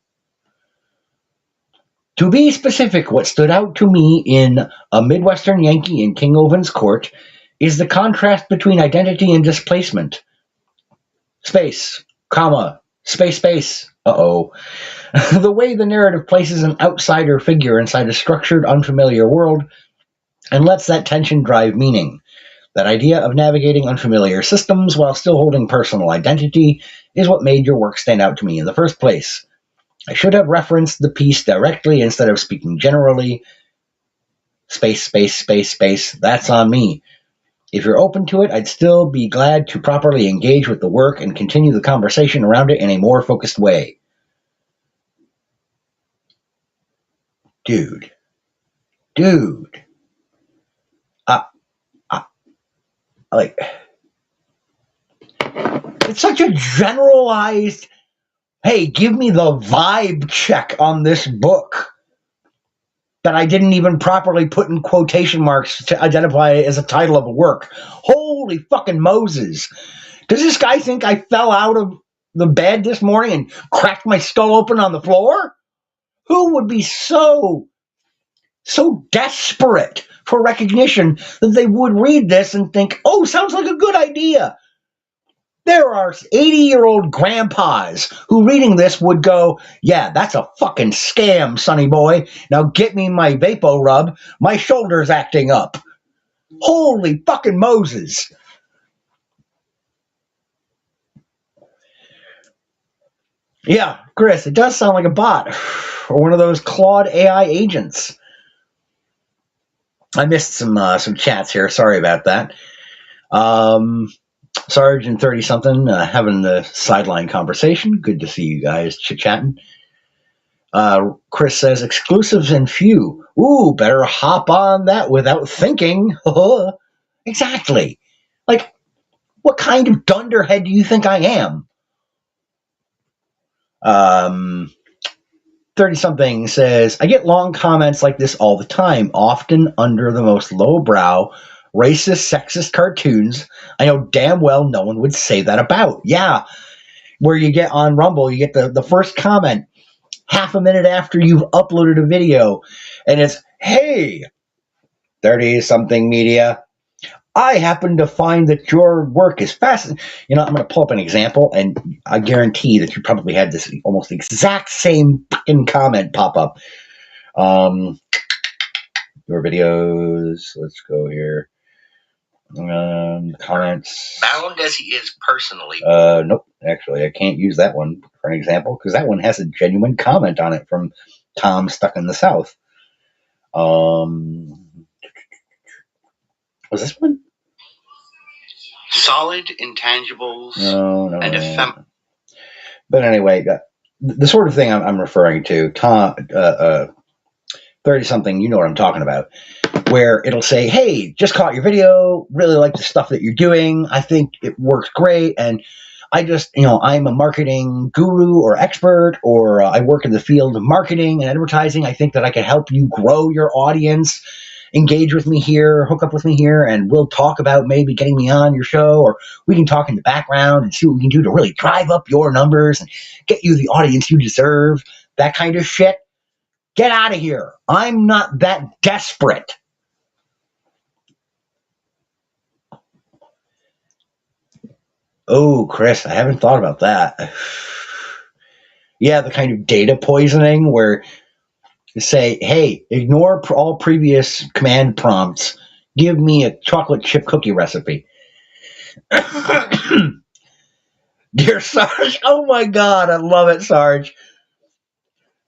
A: To be specific, what stood out to me in A Midwestern Yankee in King Ovin's Court is the contrast between identity and displacement. Space, comma, space, space. Uh-oh. The way the narrative places an outsider figure inside a structured, unfamiliar world and lets that tension drive meaning. That idea of navigating unfamiliar systems while still holding personal identity is what made your work stand out to me in the first place. I should have referenced the piece directly instead of speaking generally. Space, space, space, space. That's on me. If you're open to it, I'd still be glad to properly engage with the work and continue the conversation around it in a more focused way. Dude. Like, it's such a generalized, hey, give me the vibe check on this book that I didn't even properly put in quotation marks to identify it as a title of a work. Holy fucking Moses. Does this guy think I fell out of the bed this morning and cracked my skull open on the floor? Who would be so desperate for recognition that they would read this and think, oh, sounds like a good idea? There are 80-year-old grandpas who reading this would go, yeah, that's a fucking scam, sonny boy. Now get me my Vapo Rub. My shoulder's acting up. Holy fucking Moses. Yeah, Chris, it does sound like a bot or one of those Claude AI agents. I missed some chats here. Sorry about that. Sarge and 30-something having the sideline conversation. Good to see you guys chit-chatting. Chris says, exclusives and few. Ooh, better hop on that without thinking. Exactly. Like, what kind of dunderhead do you think I am? 30-something says, I get long comments like this all the time, often under the most lowbrow, racist, sexist cartoons I know damn well no one would say that about. Yeah, where you get on Rumble, you get the first comment half a minute after you've uploaded a video, and it's, hey, 30-something media, I happen to find that your work is fascinating. You know, I'm going to pull up an example, and I guarantee that you probably had this almost exact same fucking comment pop up. Your videos, let's go here. Comments.
B: Bound as he is personally.
A: Nope, actually, I can't use that one for an example because that one has a genuine comment on it from Tom Stuck in the South. Was this one?
B: Solid intangibles.
A: No.
B: And
A: but anyway, the sort of thing I'm referring to, Tom, 30-something, you know what I'm talking about, where it'll say, hey, just caught your video, really like the stuff that you're doing, I think it works great, and I just, I'm a marketing guru or expert, or I work in the field of marketing and advertising, I think that I can help you grow your audience, engage with me here, hook up with me here, and we'll talk about maybe getting me on your show, or we can talk in the background and see what we can do to really drive up your numbers and get you the audience you deserve, that kind of shit. Get out of here. I'm not that desperate. Oh, Chris, I haven't thought about that. Yeah, the kind of data poisoning where you say, hey, ignore all previous command prompts. Give me a chocolate chip cookie recipe. Dear Sarge, oh my God, I love it, Sarge.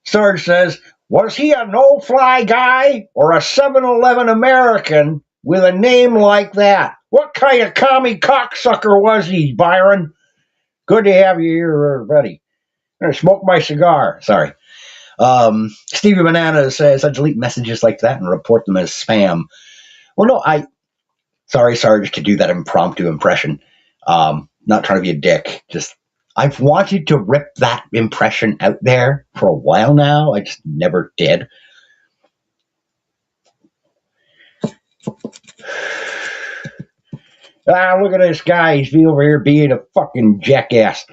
A: Sarge says, was he a no-fly guy or a 7-Eleven American with a name like that? What kind of commie cocksucker was he, Byron? Good to have you here, buddy. I'm going to smoke my cigar. Sorry. Stevie Banana says, I delete messages like that and report them as spam. Well, no, sorry, Sarge, to do that impromptu impression. Not trying to be a dick. Just I've wanted to rip that impression out there for a while now. I just never did. Look at this guy. He's over here being a fucking jackass.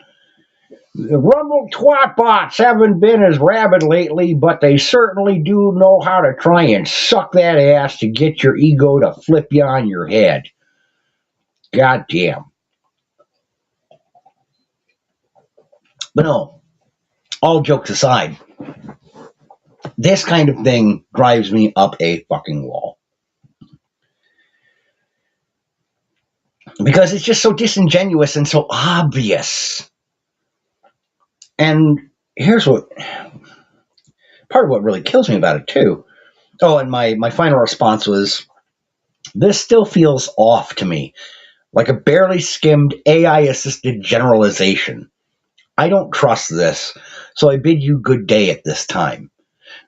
A: The Rumble twat bots haven't been as rabid lately, but they certainly do know how to try and suck that ass to get your ego to flip you on your head. God damn. But no, all jokes aside, this kind of thing drives me up a fucking wall. Because it's just so disingenuous and so obvious. And here's what part of what really kills me about it too. Oh, and my final response was, this still feels off to me, like a barely skimmed AI assisted generalization. I don't trust this, so I bid you good day at this time.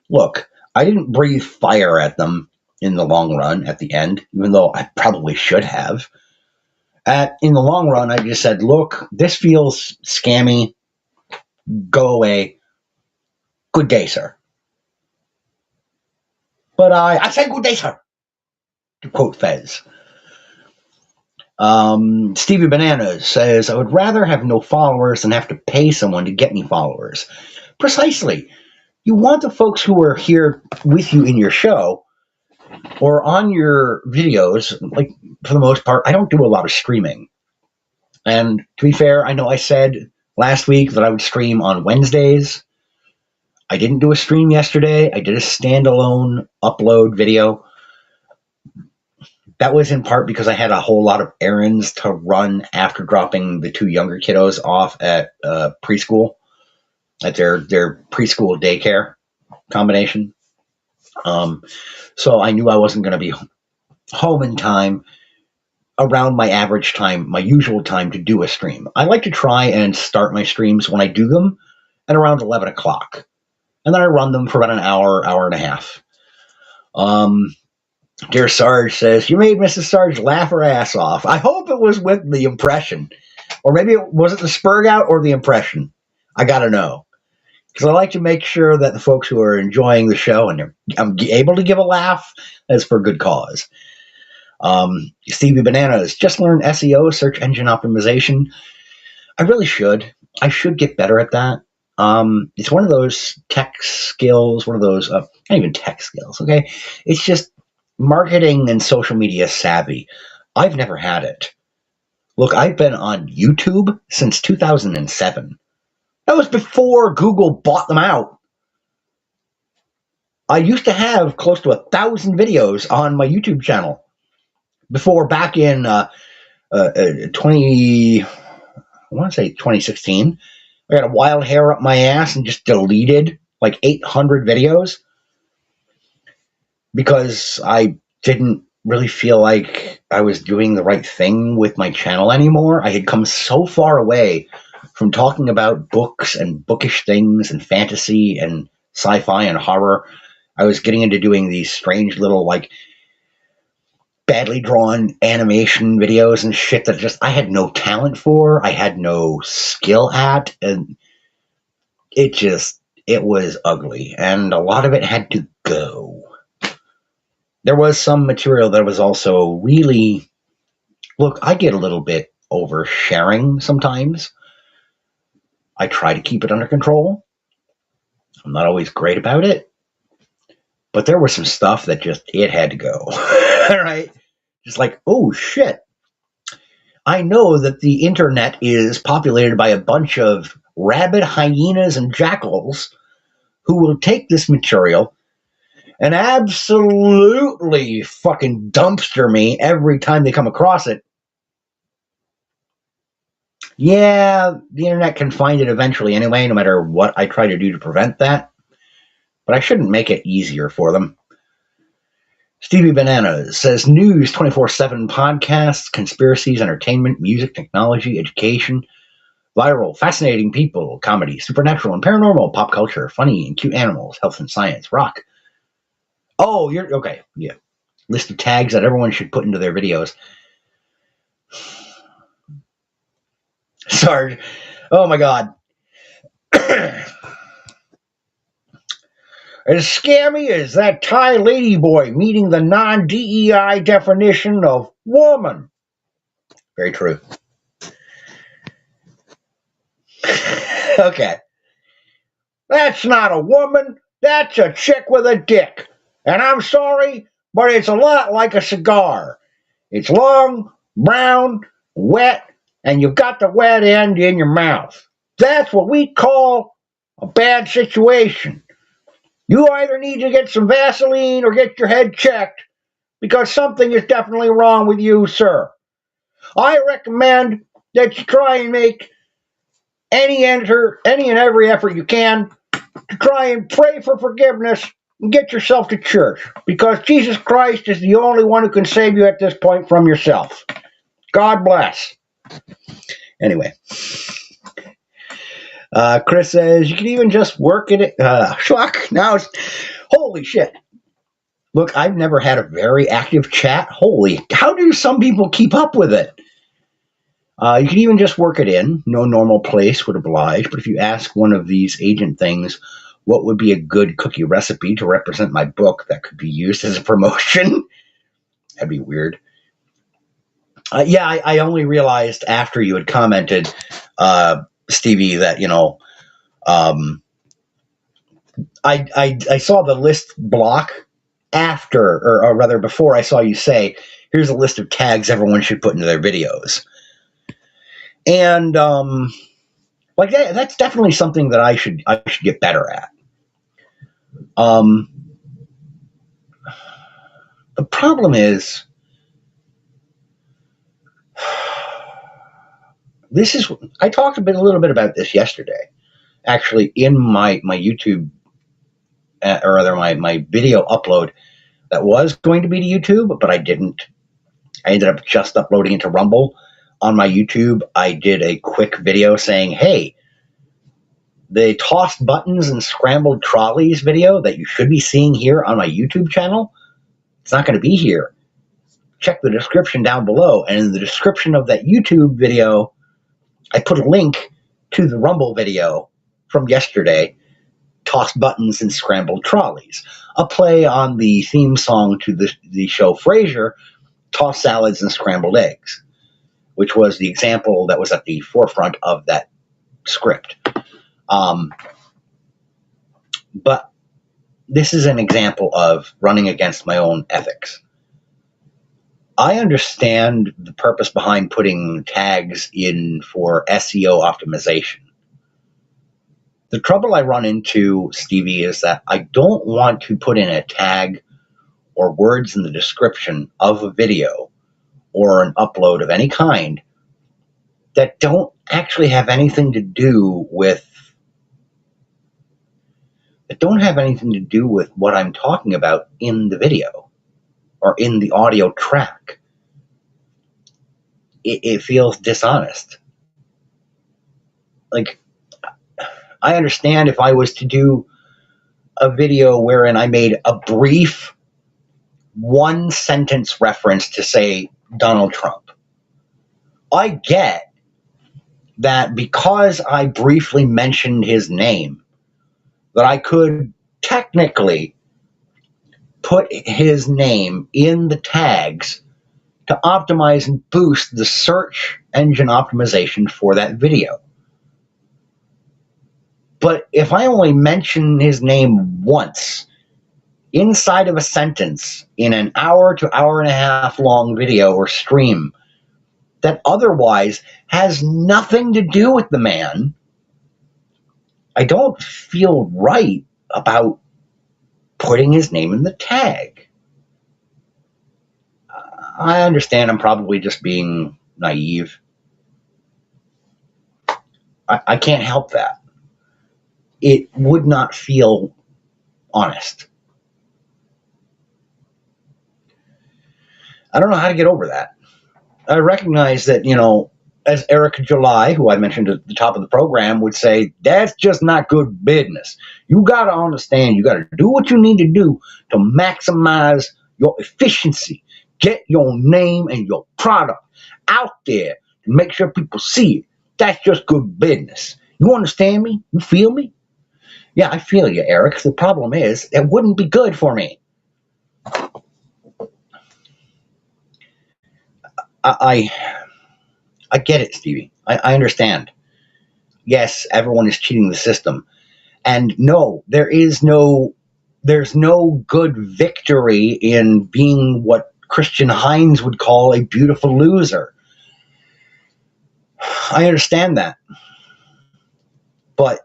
A: Look, I didn't breathe fire at them in the long run at the end, even though I probably should have. In the long run, I just said, look, this feels scammy. Go away. Good day, sir. But I said good day, sir, to quote Fez. Stevie Bananas says, I would rather have no followers than have to pay someone to get me followers. Precisely. You want the folks who are here with you in your show or on your videos, like for the most part, I don't do a lot of streaming. And to be fair, I know I said last week that I would stream on Wednesdays. I didn't do a stream yesterday. I did a standalone upload video. That was in part because I had a whole lot of errands to run after dropping the two younger kiddos off at preschool, at their preschool daycare combination. So I knew I wasn't going to be home in time around my average time, my usual time to do a stream. I like to try and start my streams when I do them at around 11 o'clock. And then I run them for about an hour, hour and a half. Dear Sarge says, you made Mrs. Sarge laugh her ass off. I hope it was with the impression. Or maybe was it the spurg out or the impression? I got to know. Because I like to make sure that the folks who are enjoying the show and I'm able to give a laugh, that's for good cause. Stevie Bananas, just learned SEO, search engine optimization. I really should. I should get better at that. It's one of those tech skills, one of those, not even tech skills, okay? It's just marketing and social media savvy. I've never had it. Look, I've been on YouTube since 2007. That was before Google bought them out. I used to have close to 1,000 videos on my YouTube channel before, back in 2016. I got a wild hair up my ass and just deleted like 800 videos because I didn't really feel like I was doing the right thing with my channel anymore. I had come so far away from talking about books and bookish things and fantasy and sci-fi and horror. I was getting into doing these strange little, like, badly drawn animation videos and shit that just I had no talent for, I had no skill at, and it was ugly, and a lot of it had to go. There was some material that was also really, look, I get a little bit oversharing sometimes. I try to keep it under control. I'm not always great about it, but there was some stuff that just, it had to go. All right? Just like, oh shit. I know that the internet is populated by a bunch of rabid hyenas and jackals who will take this material and absolutely fucking dumpster me every time they come across it. Yeah, the internet can find it eventually anyway, no matter what I try to do to prevent that. But I shouldn't make it easier for them. Stevie Bananas says, news 24/7 podcasts, conspiracies, entertainment, music, technology, education, viral, fascinating people, comedy, supernatural and paranormal, pop culture, funny and cute animals, health and science, rock. Oh, you're okay. Yeah. List of tags that everyone should put into their videos. Sarge. Oh my God. As scammy as that Thai ladyboy meeting the non-DEI definition of woman. Very true. Okay. That's not a woman. That's a chick with a dick. And I'm sorry, but it's a lot like a cigar. It's long, brown, wet, and you've got the wet end in your mouth. That's what we call a bad situation. You either need to get some Vaseline or get your head checked because something is definitely wrong with you, sir. I recommend that you try and make any and every effort you can to try and pray for forgiveness and get yourself to church because Jesus Christ is the only one who can save you at this point from yourself. God bless. Anyway. Chris says, you can even just work at it. Schlock, now it's, holy shit. Look, I've never had a very active chat. Holy, how do some people keep up with it? You can even just work it in. No normal place would oblige. But if you ask one of these agent things, what would be a good cookie recipe to represent my book that could be used as a promotion? That'd be weird. I only realized after you had commented, Stevie, that, I saw the list block after, or rather before I saw you say, here's a list of tags everyone should put into their videos. And that's definitely something that I should get better at. The problem is, I talked a little bit about this yesterday, actually, in my YouTube, or rather my video upload that was going to be to YouTube, but I didn't. I ended up just uploading it to Rumble. On my YouTube, I did a quick video saying, hey, the tossed buttons and scrambled trolleys video that you should be seeing here on my YouTube channel, it's not going to be here. Check the description down below. And in the description of that YouTube video, I put a link to the Rumble video from yesterday, Tossed Buttons and Scrambled Trolleys, a play on the theme song to the show Frasier, Tossed Salads and Scrambled Eggs, which was the example that was at the forefront of that script. But this is an example of running against my own ethics. I understand the purpose behind putting tags in for SEO optimization. The trouble I run into, Stevie, is that I don't want to put in a tag or words in the description of a video or an upload of any kind that don't actually have anything to do with what I'm talking about in the video or in the audio track. It feels dishonest. Like, I understand if I was to do a video wherein I made a brief one-sentence reference to, say, Donald Trump. I get that because I briefly mentioned his name, that I could technically put his name in the tags to optimize and boost the search engine optimization for that video. But if I only mention his name once inside of a sentence in an hour to hour and a half long video or stream that otherwise has nothing to do with the man, I don't feel right about putting his name in the tag. I understand I'm probably just being naive. I can't help that. It would not feel honest. I don't know how to get over that. I recognize that, as Erica July, who I mentioned at the top of the program, would say, that's just not good business. You got to understand, you got to do what you need to do to maximize your efficiency. Get your name and your product out there to make sure people see it. That's just good business. You understand me? You feel me? Yeah, I feel you, Eric. The problem is, it wouldn't be good for me. I I get it, Stevie. I understand. Yes, everyone is cheating the system. And no, there's no good victory in being what Christian Hines would call a beautiful loser. I understand that. But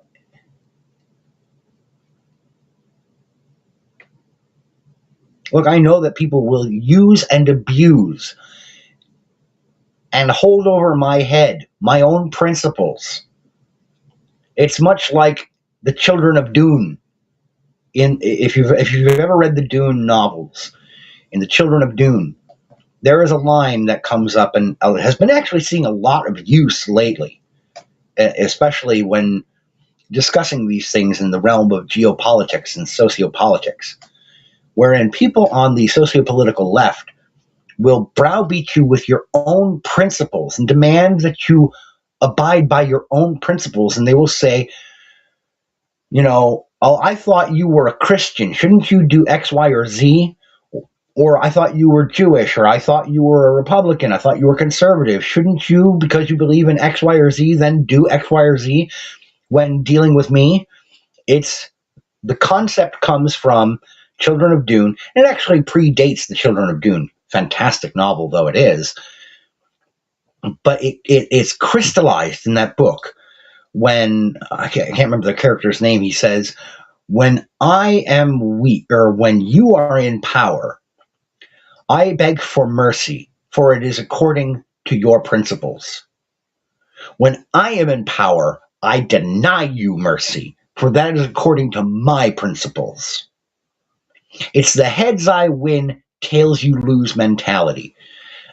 A: look, I know that people will use and abuse and hold over my head my own principles. It's much like the Children of Dune. In if you've ever read the Dune novels, in the Children of Dune, there is a line that comes up and has been actually seeing a lot of use lately, especially when discussing these things in the realm of geopolitics and sociopolitics, wherein people on the sociopolitical left will browbeat you with your own principles and demand that you abide by your own principles. And they will say, oh, I thought you were a Christian. Shouldn't you do X, Y, or Z? Or I thought you were Jewish, or I thought you were a Republican. I thought you were conservative. Shouldn't you, because you believe in X, Y, or Z, then do X, Y, or Z when dealing with me? It's the concept comes from Children of Dune. It actually predates the Children of Dune. Fantastic novel though it is. But it's crystallized in that book when I can't remember the character's name. He says, when I am weak, or when you are in power, I beg for mercy, for it is according to your principles. When I am in power, I deny you mercy, for that is according to my principles. It's the heads I win, tails you lose mentality.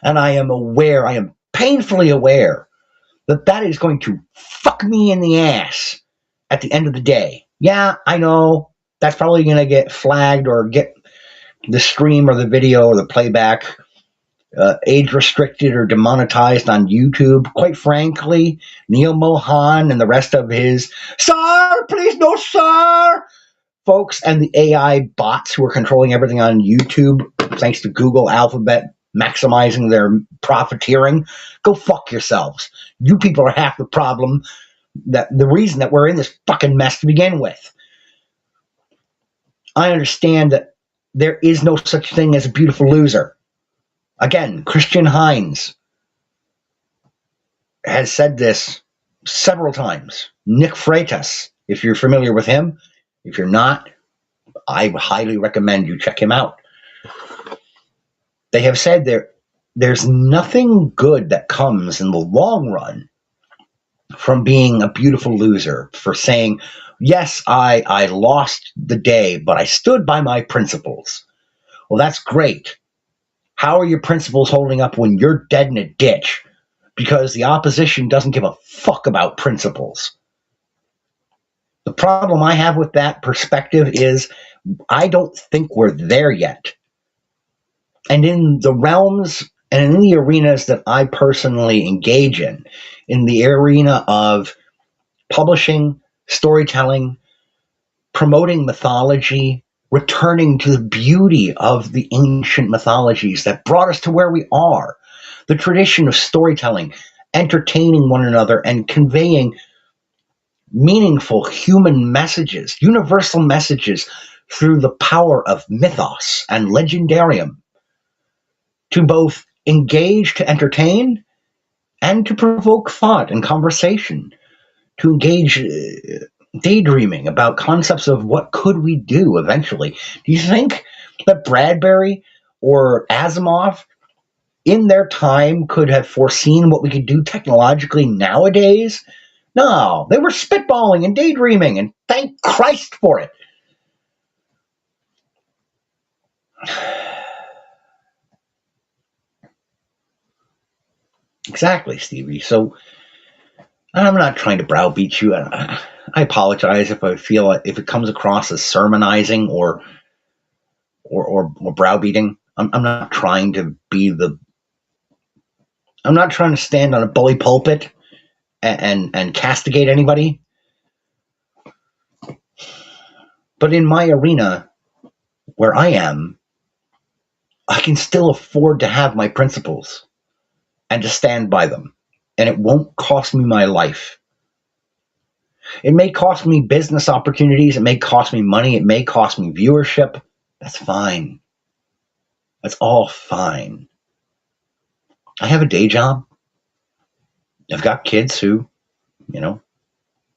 A: And I am painfully aware that that is going to fuck me in the ass at the end of the day. Yeah, I know that's probably going to get flagged or get the stream or the video or the playback age restricted or demonetized on YouTube. Quite frankly, Neil Mohan and the rest of his, sir, please no, sir, folks, and the AI bots who are controlling everything on YouTube, thanks to Google Alphabet maximizing their profiteering, go fuck yourselves. You people are half the problem, that the reason that we're in this fucking mess to begin with. I understand that there is no such thing as a beautiful loser. Again, Christian Hines has said this several times. Nick Freitas, if you're familiar with him. If you're not, I highly recommend you check him out. They have said there's nothing good that comes in the long run from being a beautiful loser, for saying, yes, I lost the day, but I stood by my principles. Well, that's great. How are your principles holding up when you're dead in a ditch? Because the opposition doesn't give a fuck about principles. The problem I have with that perspective is I don't think we're there yet. And in the realms and in the arenas that I personally engage in the arena of publishing, storytelling, promoting mythology, returning to the beauty of the ancient mythologies that brought us to where we are, the tradition of storytelling, entertaining one another, and conveying meaningful human messages, universal messages through the power of mythos and legendarium, to both engage, to entertain, and to provoke thought and conversation, to engage daydreaming about concepts of what could we do eventually. Do you think that Bradbury or Asimov in their time could have foreseen what we could do technologically nowadays? No, they were spitballing and daydreaming, and thank Christ for it. Exactly, Stevie. So I'm not trying to browbeat you. I apologize if I feel if it comes across as sermonizing or browbeating. I'm not trying to be I'm not trying to stand on a bully pulpit and castigate anybody. But in my arena where I am, I can still afford to have my principles and to stand by them. And it won't cost me my life. It may cost me business opportunities. It may cost me money. It may cost me viewership. That's fine. That's all fine. I have a day job. I've got kids who,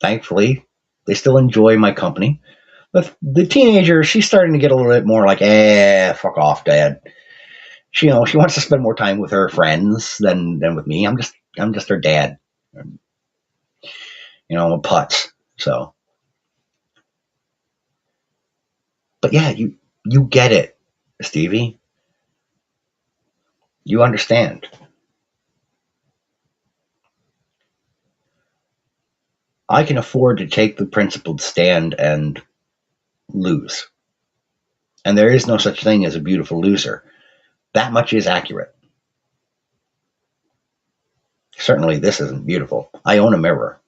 A: thankfully, they still enjoy my company. But the teenager, she's starting to get a little bit more like, fuck off, Dad. She wants to spend more time with her friends than with me. I'm just her dad. I'm a putz. So, but yeah, you get it, Stevie. You understand. I can afford to take the principled stand and lose. And there is no such thing as a beautiful loser. That much is accurate. Certainly, this isn't beautiful. I own a mirror.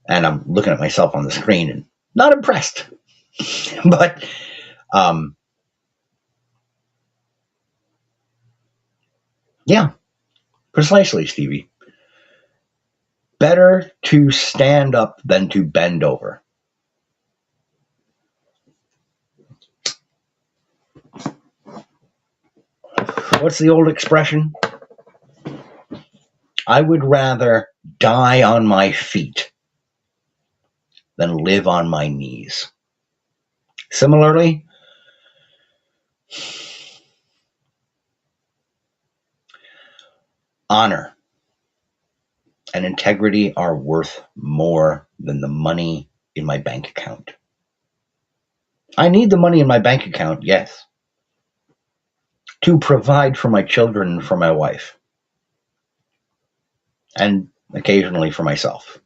A: And I'm looking at myself on the screen and not impressed. But, yeah, precisely, Stevie. Better to stand up than to bend over. What's the old expression? I would rather die on my feet than live on my knees. Similarly, honor and integrity are worth more than the money in my bank account. I need the money in my bank account, yes, to provide for my children and for my wife, and occasionally for myself.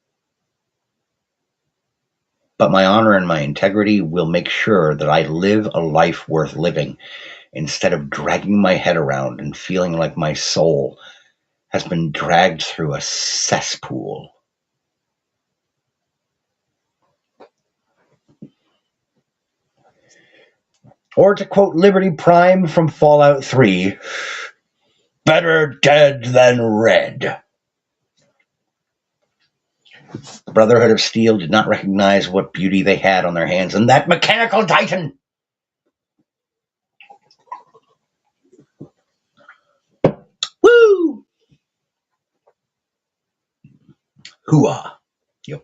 A: But my honor and my integrity will make sure that I live a life worth living instead of dragging my head around and feeling like my soul has been dragged through a cesspool. Or to quote Liberty Prime from Fallout 3, better dead than red. The Brotherhood of Steel did not recognize what beauty they had on their hands in that mechanical titan. Woo! Hooah. Yep.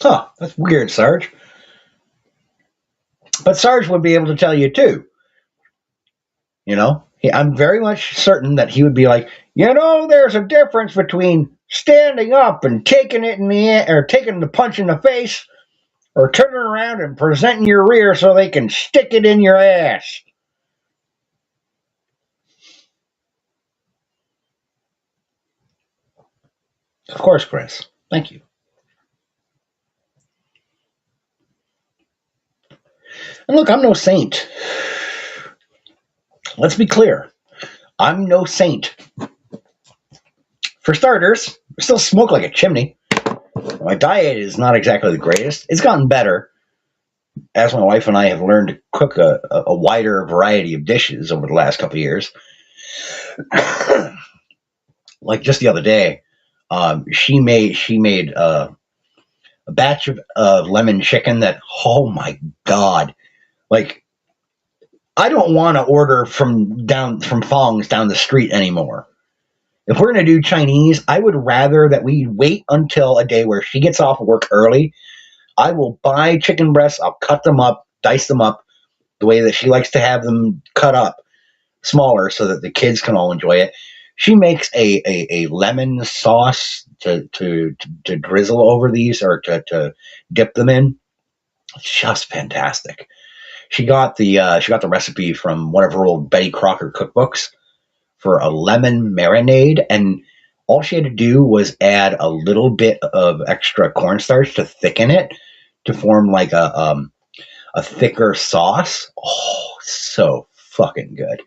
A: Huh, that's weird, Sarge. But Sarge would be able to tell you too. I'm very much certain that he would be like, there's a difference between standing up and taking it in the air, or taking the punch in the face, or turning around and presenting your rear so they can stick it in your ass. Of course, Chris. Thank you. And look, I'm no saint. Let's be clear. I'm no saint. For starters, I still smoke like a chimney. My diet is not exactly the greatest. It's gotten better as my wife and I have learned to cook a wider variety of dishes over the last couple of years. Like just the other day, she made a batch of lemon chicken that, oh my God, like I don't want to order from Fong's down the street anymore. If we're going to do Chinese, I would rather that we wait until a day where she gets off work early. I will buy chicken breasts. I'll cut them up, dice them up the way that she likes to have them cut up, smaller, so that the kids can all enjoy it. She makes a lemon sauce to drizzle over these, or to dip them in. It's just fantastic. She got the recipe from one of her old Betty Crocker cookbooks for a lemon marinade, and all she had to do was add a little bit of extra cornstarch to thicken it to form like a thicker sauce. Oh, so fucking good.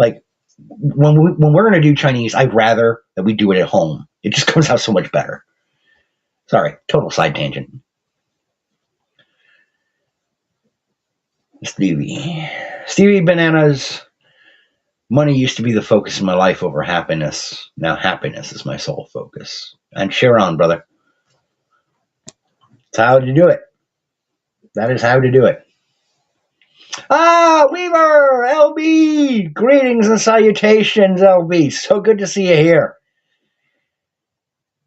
A: Like when we're going to do Chinese, I'd rather that we do it at home. It just comes out so much better. Sorry, total side tangent. Stevie Bananas. Money used to be the focus of my life over happiness. Now happiness is my sole focus. And share on, brother. That's how to do it. That is how to do it. Ah, Weaver, LB. Greetings and salutations, LB. So good to see you here.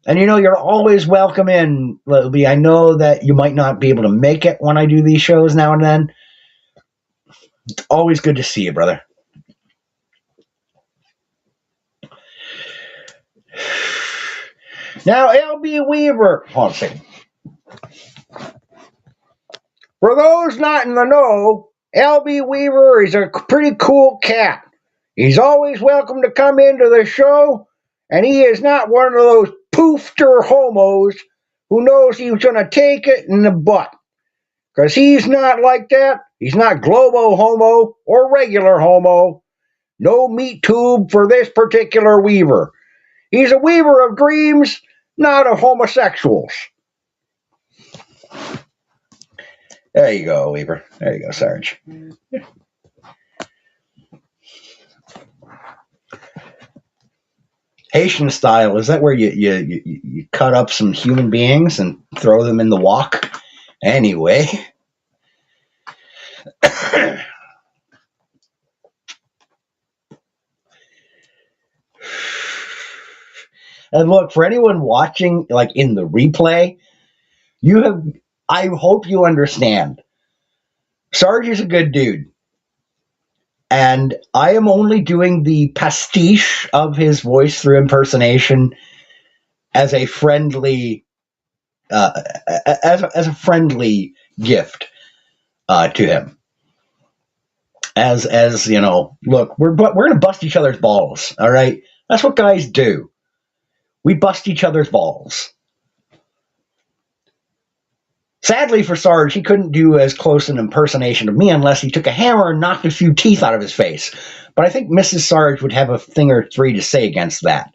A: And you're always welcome in, LB. I know that you might not be able to make it when I do these shows now and then. It's always good to see you, brother. Now, LB Weaver. Hold on a second. For those not in the know, LB Weaver is a pretty cool cat. He's always welcome to come into the show, and he is not one of those poofter homos who knows he's going to take it in the butt. Because he's not like that. He's not globo homo or regular homo. No meat tube for this particular Weaver. He's a weaver of dreams, not of homosexuals. There you go, Weaver. There you go, Sarge. Haitian style, is that where you cut up some human beings and throw them in the wok? Anyway. And look, for anyone watching, like in the replay, I hope you understand. Sarge is a good dude. And I am only doing the pastiche of his voice through impersonation as a friendly, as a friendly gift to him. As look, we're gonna bust each other's balls. All right, that's what guys do. We bust each other's balls. Sadly for Sarge, he couldn't do as close an impersonation of me unless he took a hammer and knocked a few teeth out of his face. But I think Mrs. Sarge would have a thing or three to say against that.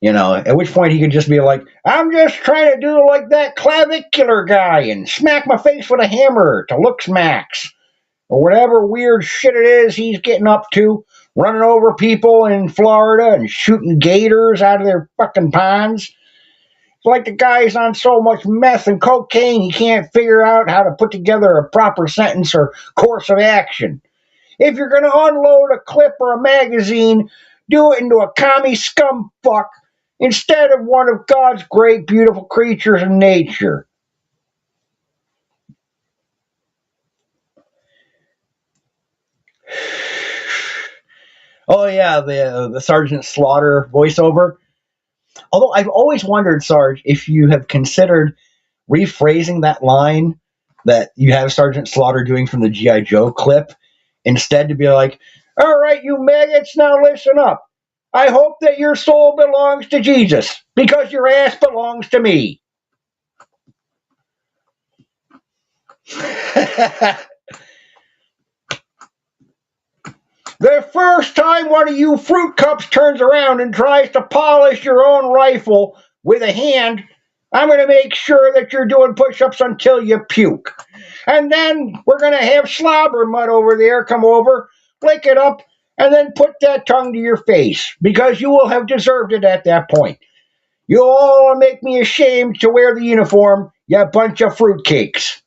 A: At which point he could just be like, I'm just trying to do like that clavicular guy and smack my face with a hammer to look smacks. Or whatever weird shit it is he's getting up to, running over people in Florida and shooting gators out of their fucking ponds. It's like the guy's on so much meth and cocaine he can't figure out how to put together a proper sentence or course of action. If you're going to unload a clip or a magazine, do it into a commie scum fuck instead of one of God's great, beautiful creatures in nature. Oh, yeah, the Sergeant Slaughter voiceover. Although I've always wondered, Sarge, if you have considered rephrasing that line that you have Sergeant Slaughter doing from the G.I. Joe clip, instead to be like, all right, you maggots, now listen up. I hope that your soul belongs to Jesus, because your ass belongs to me. The first time one of you fruit cups turns around and tries to polish your own rifle with a hand, I'm going to make sure that you're doing push-ups until you puke. And then we're going to have slobber mud over there come over, lick it up, and then put that tongue to your face, because you will have deserved it at that point. You'll all make me ashamed to wear the uniform, you bunch of fruitcakes.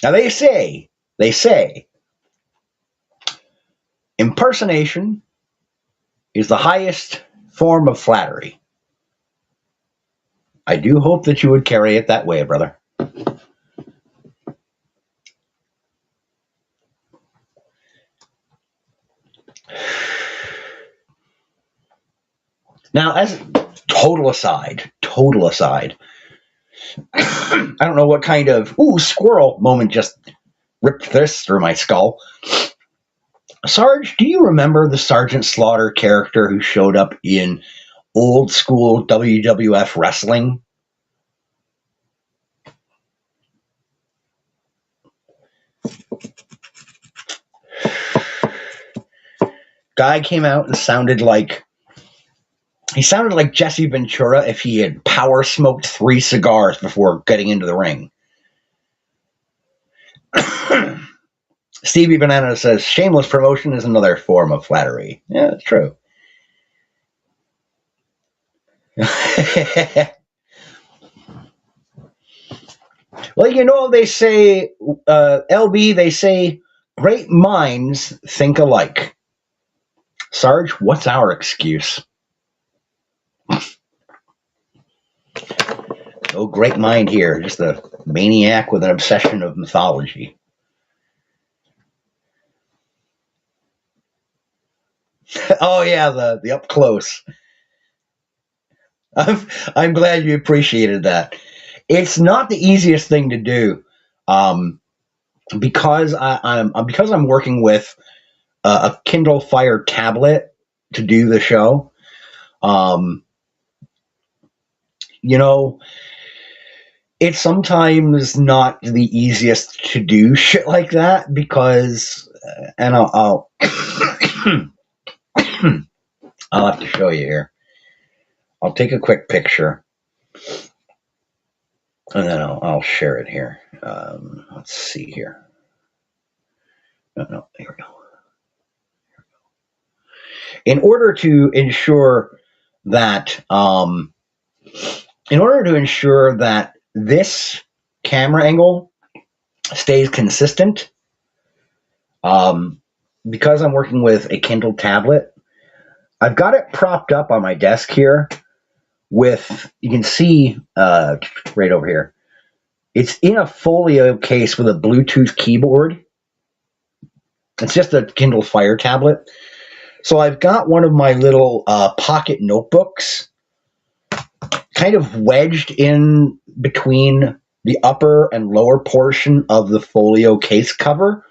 A: Now they say, impersonation is the highest form of flattery. I do hope that you would carry it that way, brother. Now, as total aside, I don't know what kind of squirrel moment just ripped this through my skull. Sarge, do you remember the Sergeant Slaughter character who showed up in old school WWF wrestling? Guy came out and sounded like Jesse Ventura if he had power smoked 3 cigars before getting into the ring. Stevie Banana says, shameless promotion is another form of flattery. Yeah, it's true. Well, you know, they say, LB, they say, great minds think alike. Sarge, what's our excuse? No great mind here, just a maniac with an obsession of mythology. Oh yeah, the up close. I'm glad you appreciated that. It's not the easiest thing to do, because I'm working with a Kindle Fire tablet to do the show. You know, it's sometimes not the easiest to do shit like that because, and I'll I'll have to show you here. I'll take a quick picture, and then I'll share it here. Let's see here. No, here we go. In order to ensure that, this camera angle stays consistent, because I'm working with a Kindle tablet, I've got it propped up on my desk here with, you can see right over here, it's in a folio case with a Bluetooth keyboard. It's just a Kindle Fire tablet. So I've got one of my little pocket notebooks kind of wedged in between the upper and lower portion of the folio case cover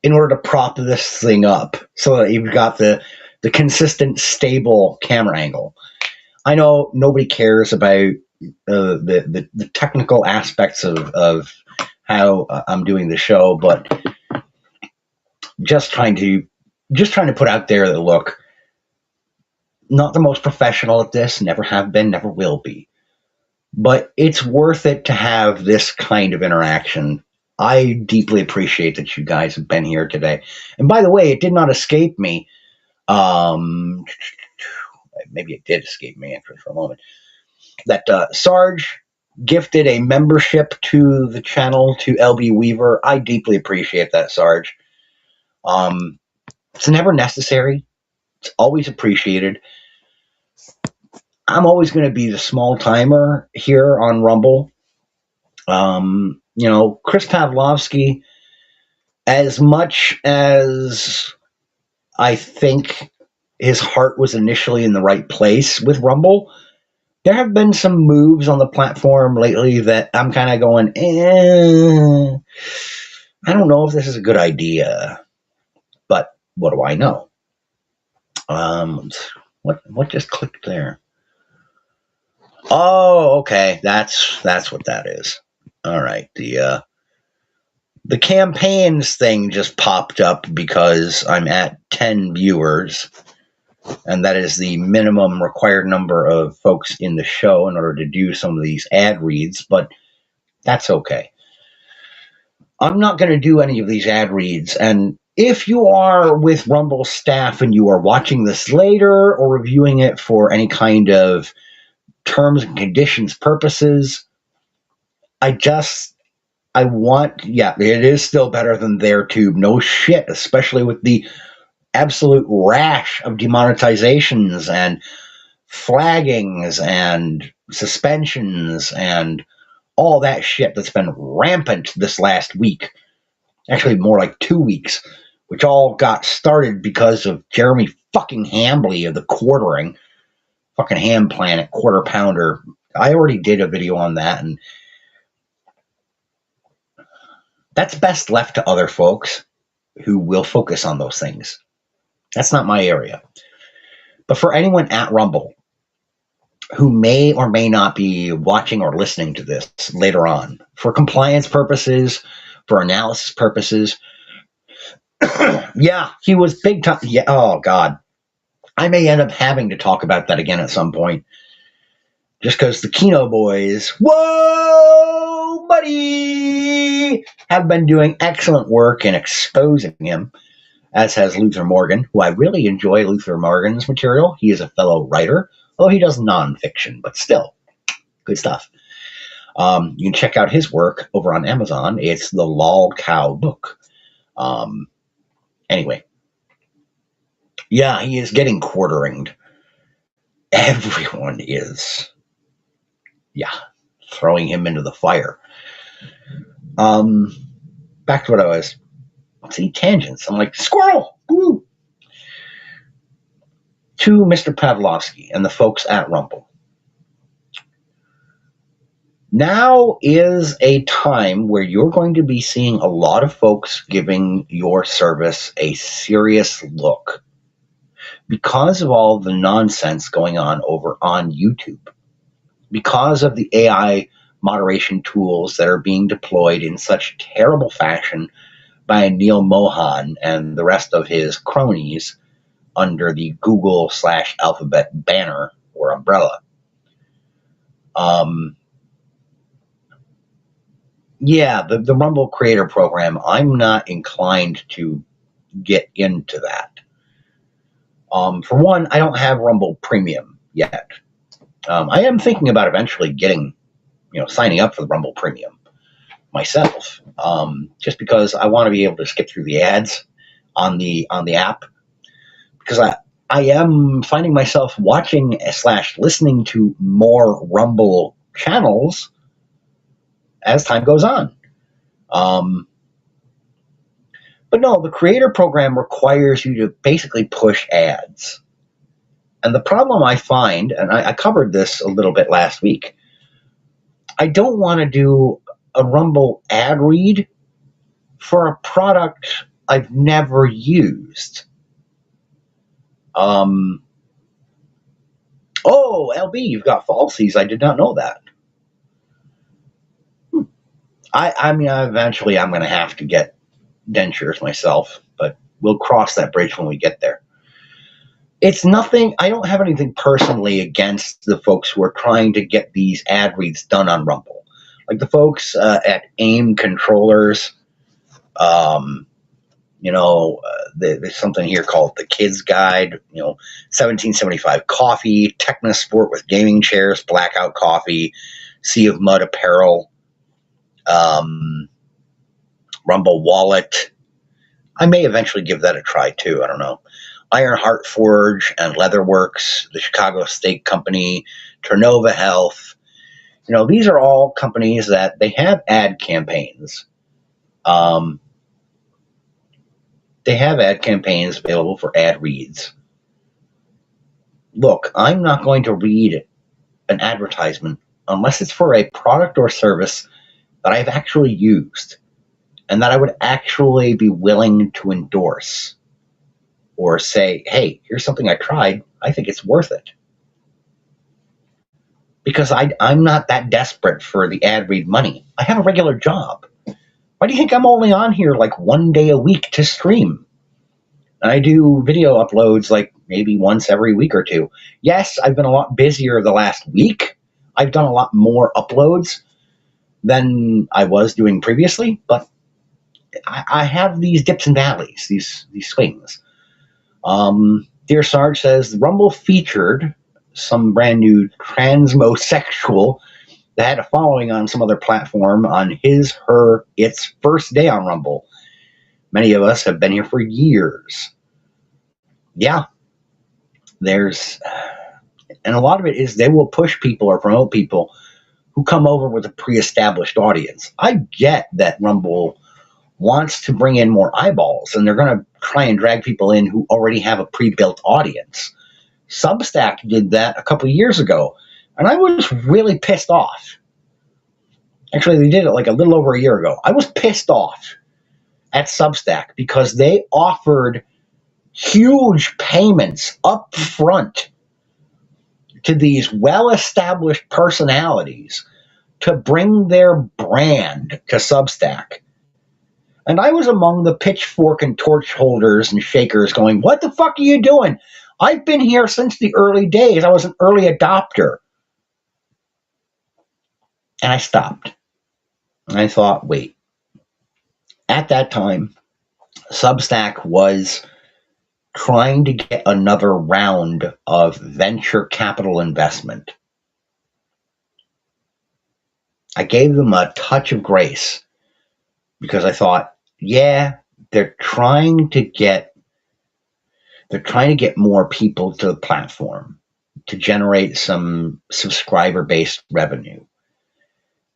A: in order to prop this thing up so that you've got the consistent, stable camera angle. I know nobody cares about the technical aspects of how I'm doing the show, but just trying to put out there that, look, not the most professional at this, never have been, never will be, but it's worth it to have this kind of interaction. I deeply appreciate that you guys have been here today. And by the way, it did not escape me. Maybe it did escape me for a moment, that Sarge gifted a membership to the channel to LB Weaver. I deeply appreciate that, Sarge. It's never necessary. It's always appreciated. I'm always going to be the small timer here on Rumble. You know, Chris Pavlovsky, as much as I think his heart was initially in the right place with Rumble, there have been some moves on the platform lately that I'm kind of going, I don't know if this is a good idea, but what do I know? What just clicked there? Oh, okay, that's what that is. All right, the campaigns thing just popped up because I'm at 10 viewers, and that is the minimum required number of folks in the show in order to do some of these ad reads, but that's okay. I'm not going to do any of these ad reads, and if you are with Rumble staff and you are watching this later or reviewing it for any kind of terms and conditions purposes, it is still better than their tube, no shit, especially with the absolute rash of demonetizations and flaggings and suspensions and all that shit that's been rampant this last week. Actually, more like 2 weeks, which all got started because of Jeremy fucking Hambley of the Quartering. Fucking Ham Planet, Quarter Pounder. I already did a video on that, and that's best left to other folks who will focus on those things. That's not my area. But for anyone at Rumble who may or may not be watching or listening to this later on, for compliance purposes, for analysis purposes, Yeah, he was big time. Yeah. Oh God, I may end up having to talk about that again at some point, just because the Kino boys, whoa, buddy, have been doing excellent work in exposing him, as has Luther Morgan, who I really enjoy Luther Morgan's material. He is a fellow writer, although he does nonfiction, but still good stuff. You can check out his work over on Amazon. It's the Lol Cow book. Anyway, yeah, he is getting quarteringed. Everyone is, yeah, throwing him into the fire. Back to what I was. See, tangents. I'm like, squirrel! Woo! To Mr. Pavlovsky and the folks at Rumble. Now is a time where you're going to be seeing a lot of folks giving your service a serious look because of all the nonsense going on over on YouTube, because of the AI moderation tools that are being deployed in such terrible fashion by Neil Mohan and the rest of his cronies under the Google/Alphabet banner or umbrella. Yeah, the Rumble Creator Program, I'm not inclined to get into that. For one, I don't have Rumble Premium yet. I am thinking about eventually signing up for the Rumble Premium myself, just because I want to be able to skip through the ads on the app, because I am finding myself watching / listening to more Rumble channels as time goes on. But no, the creator program requires you to basically push ads. And the problem I find, and I covered this a little bit last week, I don't want to do a Rumble ad read for a product I've never used. Oh, LB, you've got falsies. I did not know that. I mean, eventually I'm going to have to get dentures myself, but we'll cross that bridge when we get there. It's nothing, I don't have anything personally against the folks who are trying to get these ad reads done on Rumble. Like the folks at AIM Controllers, there's something here called the Kids Guide, 1775 Coffee, Technosport with Gaming Chairs, Blackout Coffee, Sea of Mud Apparel, Rumble Wallet. I may eventually give that a try too. I don't know. Ironheart Forge and Leatherworks, the Chicago Steak Company, Ternova Health. These are all companies that they have ad campaigns. They have ad campaigns available for ad reads. Look, I'm not going to read an advertisement unless it's for a product or service that I've actually used and that I would actually be willing to endorse or say, hey, here's something I tried. I think it's worth it. Because I'm not that desperate for the ad read money. I have a regular job. Why do you think I'm only on here like one day a week to stream? And I do video uploads like maybe once every week or two. Yes, I've been a lot busier the last week. I've done a lot more uploads than I was doing previously, but I have these dips and valleys, these swings. Dear Sarge says, Rumble featured some brand new transmosexual that had a following on some other platform on its first day on Rumble. Many of us have been here for years. Yeah. And a lot of it is they will push people or promote people who come over with a pre-established audience. I get that Rumble wants to bring in more eyeballs, and they're going to try and drag people in who already have a pre-built audience. Substack did that a couple of years ago, and I was really pissed off. Actually, they did it like a little over a year ago. I was pissed off at Substack because they offered huge payments up front to these well-established personalities to bring their brand to Substack. And I was among the pitchfork and torch holders and shakers going, what the fuck are you doing? I've been here since the early days. I was an early adopter. And I stopped. And I thought, wait. At that time, Substack was trying to get another round of venture capital investment. I gave them a touch of grace because I thought, yeah, they're trying to get more people to the platform to generate some subscriber-based revenue.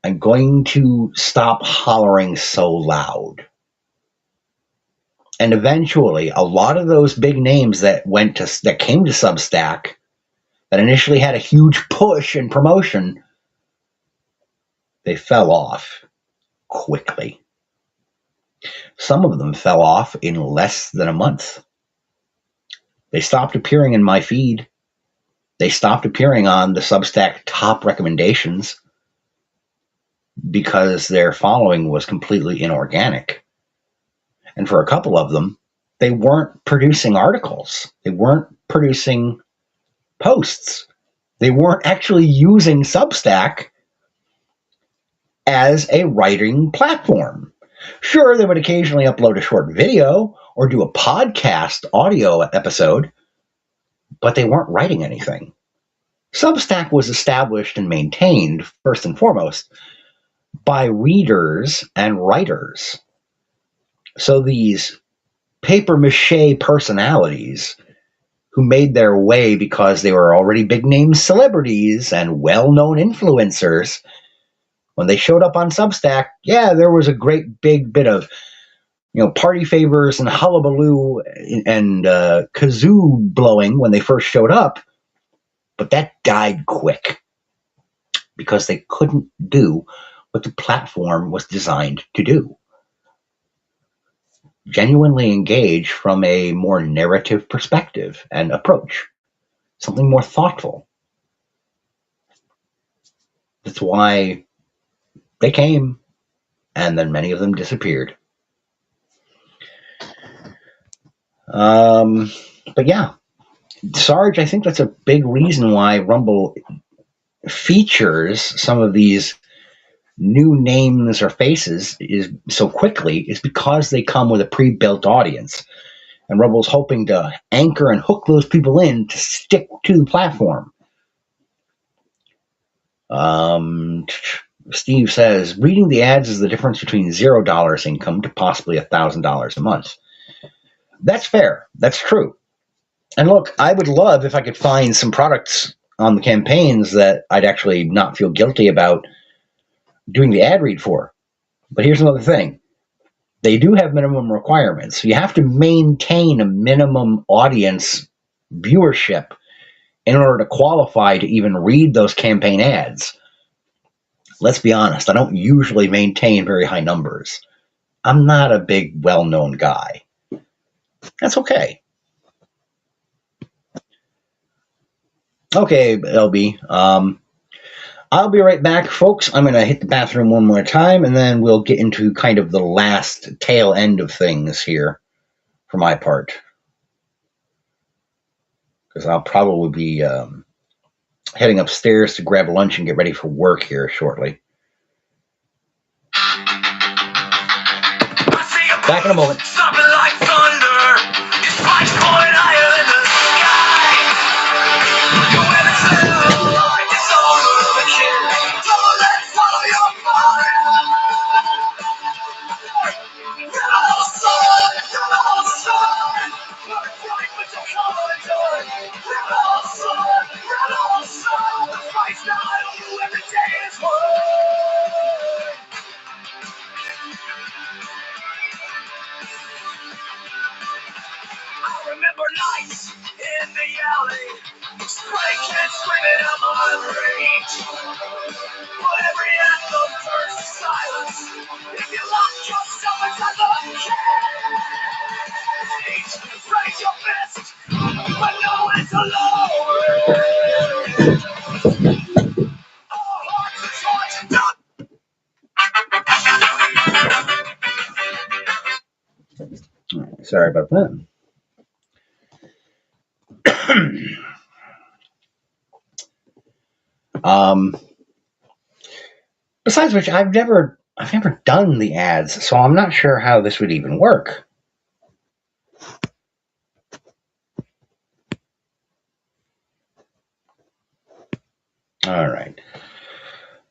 A: I'm going to stop hollering so loud. And eventually, a lot of those big names that came to Substack that initially had a huge push and promotion, they fell off quickly. Some of them fell off in less than a month. They stopped appearing in my feed. They stopped appearing on the Substack top recommendations because their following was completely inorganic. And for a couple of them, they weren't producing articles. They weren't producing posts. They weren't actually using Substack as a writing platform. Sure, they would occasionally upload a short video or do a podcast audio episode, but they weren't writing anything. Substack was established and maintained, first and foremost, by readers and writers. So these papier-mâché personalities who made their way because they were already big-name celebrities and well-known influencers, when they showed up on Substack, yeah, there was a great big bit of party favors and hullabaloo and kazoo blowing when they first showed up, but that died quick because they couldn't do what the platform was designed to do. Genuinely engage from a more narrative perspective and approach, something more thoughtful. That's why they came, and then many of them disappeared. But yeah, Sarge, I think that's a big reason why Rumble features some of these new names or faces is so quickly is because they come with a pre-built audience. And Rumble's hoping to anchor and hook those people in to stick to the platform. Steve says, reading the ads is the difference between $0 income to possibly $1,000 a month. That's fair. That's true. And look, I would love if I could find some products on the campaigns that I'd actually not feel guilty about doing the ad read for. But here's another thing. They do have minimum requirements. You have to maintain a minimum audience viewership in order to qualify to even read those campaign ads. Let's be honest, I don't usually maintain very high numbers. I'm not a big, well-known guy. That's okay. Okay, LB. I'll be right back, folks. I'm going to hit the bathroom one more time, and then we'll get into kind of the last tail end of things here for my part. Because I'll probably be heading upstairs to grab lunch and get ready for work here shortly. Back in a moment.
B: Something like thunder. Your spikes point higher than the sky. You ever feel like the soul of a kid? Don't let it follow your fire. Rebel son, rebel son. Not right, but you're coming to it. Rebel son, rebel son. The fight's not over, every day is work. I remember nights in the alley, breaking and screaming out my rage. But every anthem turns to silence if you lock yourself inside the cage. Raise your fist, but know it's alone. Our hearts are torn to dust.
A: Sorry about that. Besides which, I've never done the ads, so I'm not sure how this would even work. All right.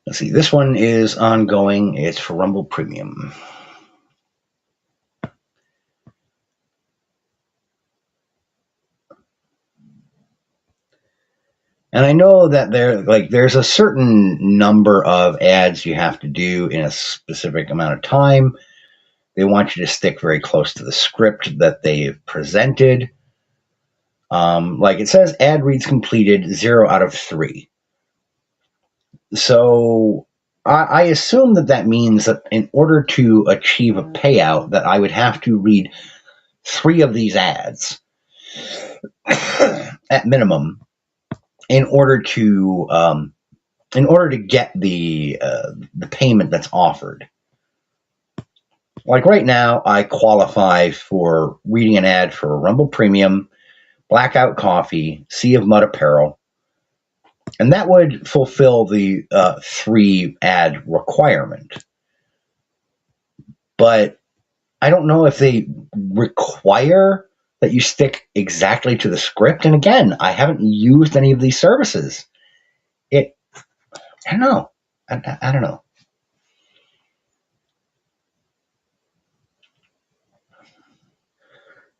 A: Let's see. This one is ongoing. It's for Rumble Premium. And I know that there's a certain number of ads you have to do in a specific amount of time. They want you to stick very close to the script that they've presented. Like it says, ad reads completed 0 out of 3. So I assume that means that in order to achieve a payout, that I would have to read 3 of these ads at minimum in order to get the payment that's offered. Like right now, I qualify for reading an ad for Rumble Premium, Blackout Coffee, Sea of Mud Apparel, and that would fulfill the 3 ad requirement. But I don't know if they require that you stick exactly to the script. And again, I haven't used any of these services. I don't know. I don't know.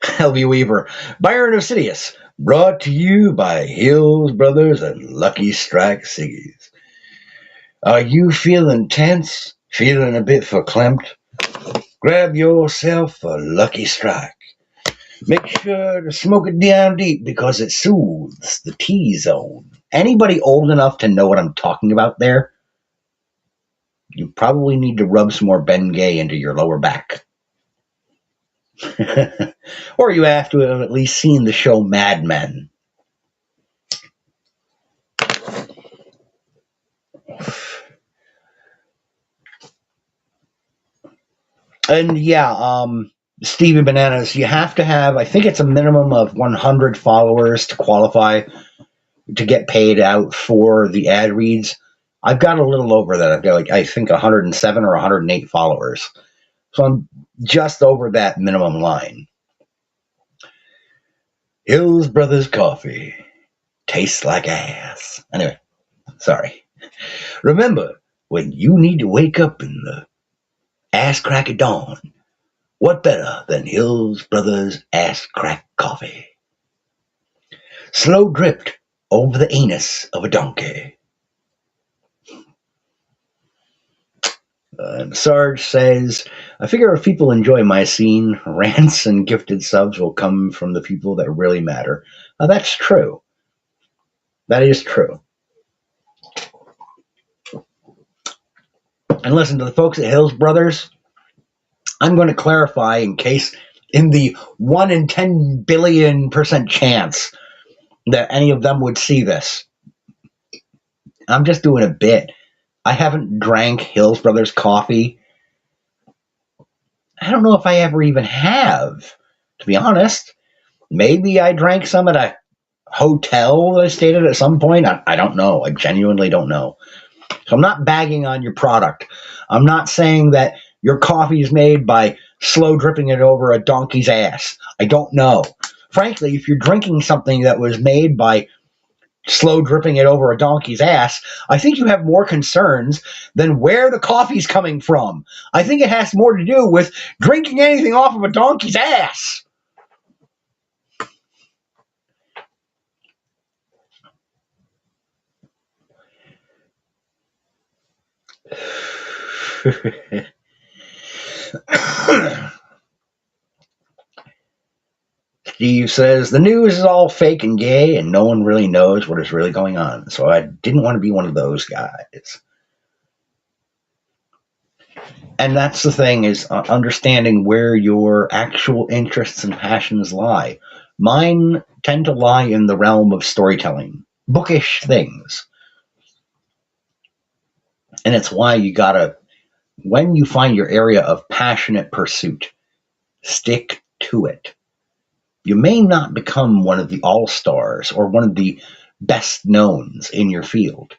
A: LB Weaver, Byron of Sidious, brought to you by Hills Brothers and Lucky Strike Ciggies. Are you feeling tense? Feeling a bit verklempt? Grab yourself a Lucky Strike. Make sure to smoke it down deep because it soothes the T-zone. Anybody old enough to know what I'm talking about there? You probably need to rub some more Bengay into your lower back. Or you have to have at least seen the show Mad Men. And yeah, Stevie Bananas, you have to have, I think it's a minimum of 100 followers to qualify to get paid out for the ad reads. I've got a little over that. I've got I think 107 or 108 followers. So I'm just over that minimum line. Hills Brothers Coffee tastes like ass. Anyway, sorry. Remember, when you need to wake up in the ass crack of dawn, what better than Hills Brothers Ass Crack Coffee? Slow dripped over the anus of a donkey. Sarge says, I figure if people enjoy my scene, rants and gifted subs will come from the people that really matter. That's true. That is true. And listen, to the folks at Hills Brothers, I'm going to clarify in case, in the 1 in 10 billion% chance that any of them would see this. I'm just doing a bit. I haven't drank Hills Brothers coffee. I don't know if I ever even have, to be honest. Maybe I drank some at a hotel that I stayed at some point. I don't know. I genuinely don't know. So I'm not bagging on your product. I'm not saying that your coffee is made by slow dripping it over a donkey's ass. I don't know. Frankly, if you're drinking something that was made by slow dripping it over a donkey's ass, I think you have more concerns than where the coffee's coming from. I think it has more to do with drinking anything off of a donkey's ass. Steve says, the news is all fake and gay and no one really knows what is really going on. So I didn't want to be one of those guys. And that's the thing, is understanding where your actual interests and passions lie. Mine tend to lie in the realm of storytelling, bookish things. And it's why you gotta, when you find your area of passionate pursuit, stick to it. You may not become one of the all-stars or one of the best knowns in your field.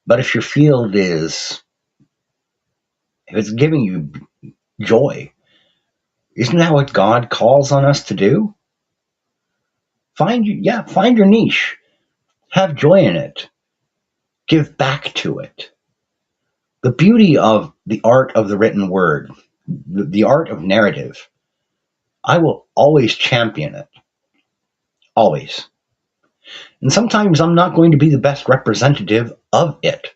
A: But if your field is, if it's giving you joy, isn't that what God calls on us to do? Find your niche. Have joy in it. Give back to it. The beauty of the art of the written word, the art of narrative, I will always champion it. Always. And sometimes I'm not going to be the best representative of it.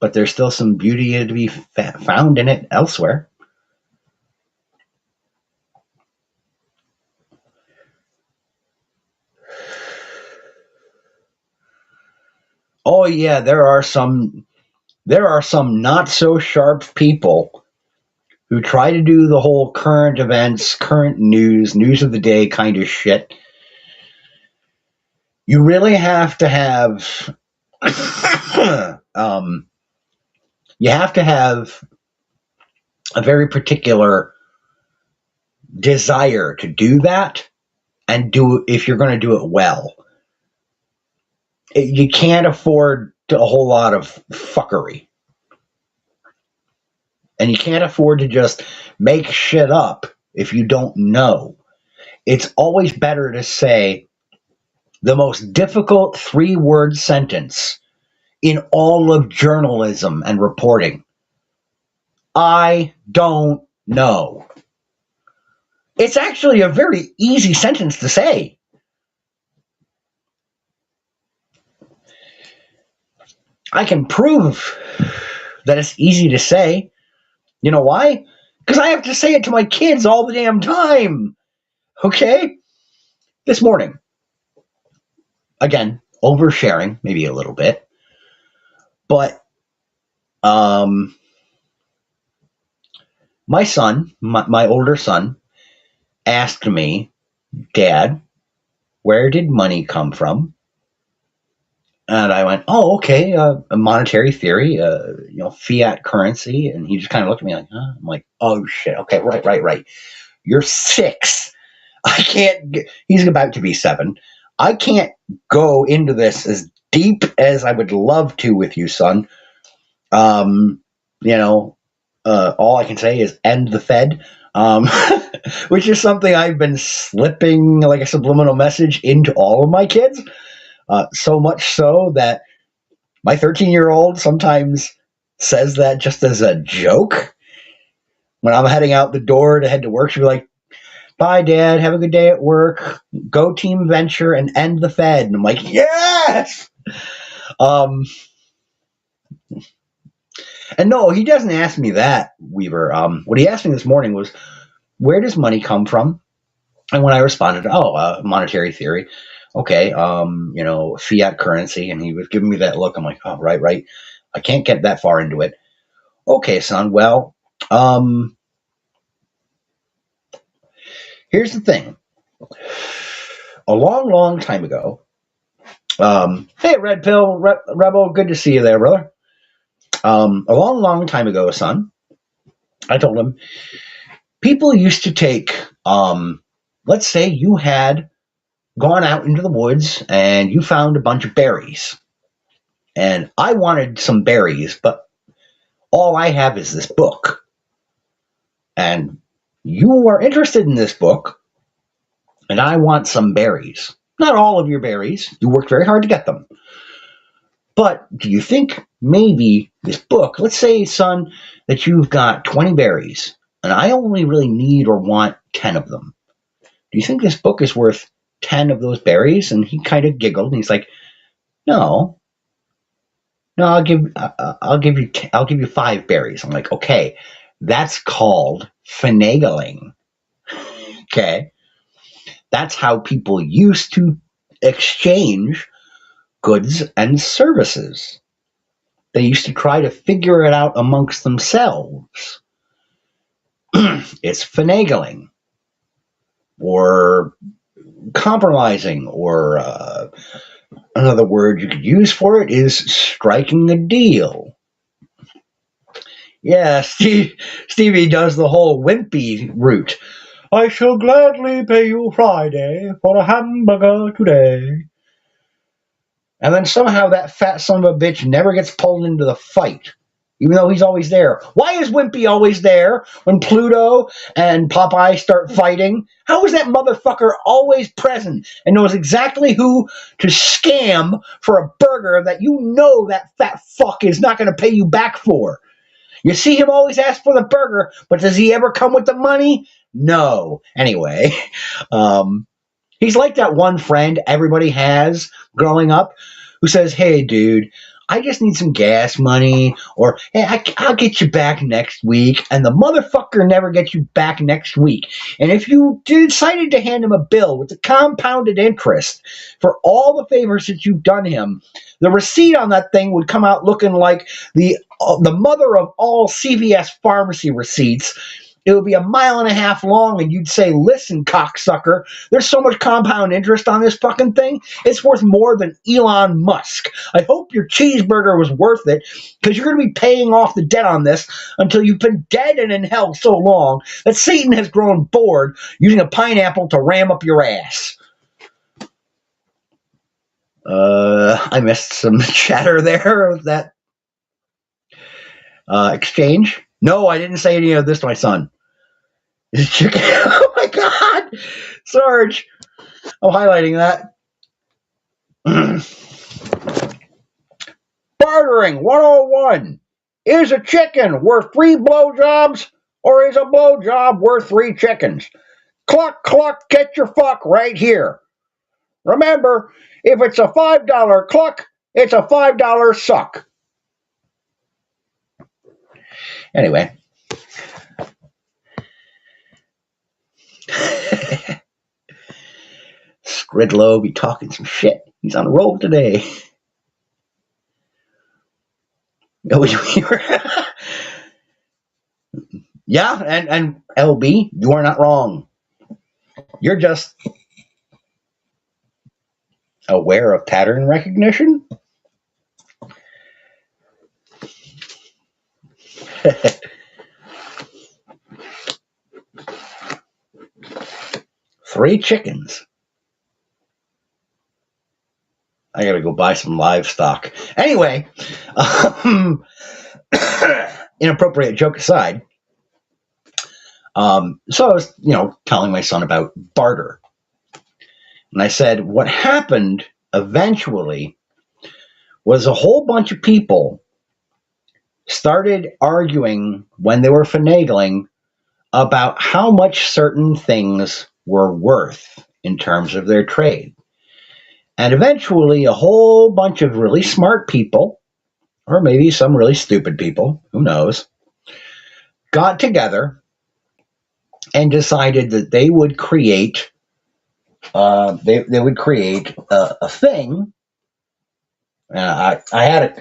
A: But there's still some beauty to be found in it elsewhere. Oh yeah, there are some not so sharp people who try to do the whole current events, current news of the day kind of shit. You really have to have you have to have a very particular desire to do that, and do if you're going to do it well. You can't afford a whole lot of fuckery. And you can't afford to just make shit up if you don't know. It's always better to say the most difficult 3-word sentence in all of journalism and reporting. I don't know. It's actually a very easy sentence to say. I can prove that it's easy to say. You know why? Because I have to say it to my kids all the damn time. Okay? This morning. Again, oversharing, maybe a little bit. But my son, my older son, asked me, Dad, where did money come from? And I went, oh, okay, a monetary theory, fiat currency. And he just kind of looked at me like, huh? I'm like, oh, shit. Okay, right. You're 6. I can't, he's about to be 7. I can't go into this as deep as I would love to with you, son. All I can say is end the Fed, which is something I've been slipping like a subliminal message into all of my kids. So much so that my 13-year-old sometimes says that just as a joke. When I'm heading out the door to head to work, she'll be like, bye, Dad. Have a good day at work. Go Team Venture and end the Fed. And I'm like, yes! And no, he doesn't ask me that, Weaver. What he asked me this morning was, where does money come from? And when I responded, monetary theory. Okay, fiat currency. And he was giving me that look. I'm like, oh, right. I can't get that far into it. Okay, son, well, here's the thing. A long time ago, hey, Red Pill, Rebel, good to see you there, brother. A long time ago, son, I told him, people used to take, let's say you had gone out into the woods and you found a bunch of berries. And I wanted some berries, but all I have is this book. And you are interested in this book, and I want some berries. Not all of your berries. You worked very hard to get them. But do you think maybe this book, let's say, son, that you've got 20 berries, and I only really need or want 10 of them. Do you think this book is worth 10 of those berries? And he kind of giggled, and he's like, no, I'll give you 5 berries. I'm like, okay, that's called finagling. Okay, that's how people used to exchange goods and services. They used to try to figure it out amongst themselves. It's finagling, or compromising, or another word you could use for it is striking a deal. Yeah, Stevie does the whole wimpy route. I shall gladly pay you Friday for a hamburger today. And then somehow that fat son of a bitch never gets pulled into the fight, even though he's always there. Why is Wimpy always there when Pluto and Popeye start fighting? How is that motherfucker always present and knows exactly who to scam for a burger that you know that fat fuck is not going to pay you back for? You see him always ask for the burger, but does he ever come with the money? No. Anyway, um, he's like that one friend everybody has growing up who says, hey, dude, I just need some gas money, or hey, I'll get you back next week. And the motherfucker never gets you back next week. And if you decided to hand him a bill with the compounded interest for all the favors that you've done him, the receipt on that thing would come out looking like the mother of all CVS pharmacy receipts. It would be a mile and a half long, and you'd say, listen, cocksucker, there's so much compound interest on this fucking thing, it's worth more than Elon Musk. I hope your cheeseburger was worth it, because you're going to be paying off the debt on this until you've been dead and in hell so long that Satan has grown bored using a pineapple to ram up your ass. I missed some chatter there of that exchange. No, I didn't say any of this to my son. Oh my God, Sarge, I'm highlighting that. Bartering 101. Is a chicken worth 3 blowjobs, or is a blowjob worth 3 chickens? Cluck, cluck, get your fuck right here. Remember, if it's a $5 cluck, it's a $5 suck. Anyway. Skridlow be talking some shit. He's on a roll today. Yeah, and LB, you are not wrong. You're just aware of pattern recognition. Three chickens. I gotta go buy some livestock. Anyway, inappropriate joke aside. So I was, telling my son about barter. And I said, what happened eventually was a whole bunch of people started arguing when they were finagling about how much certain things were worth in terms of their trade. And eventually, a whole bunch of really smart people, or maybe some really stupid people, who knows, got together and decided that they would create they would create a thing. I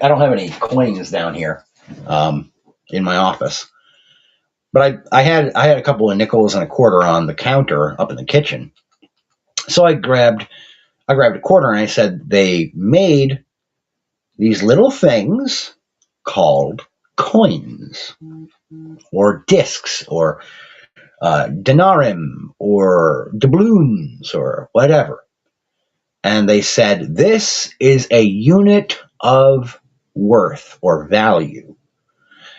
A: don't have any coins down here in my office, but I had a couple of nickels and a quarter on the counter up in the kitchen. So I grabbed a quarter and I said they made these little things called coins or discs or denarim or doubloons or whatever. And they said, this is a unit of worth or value.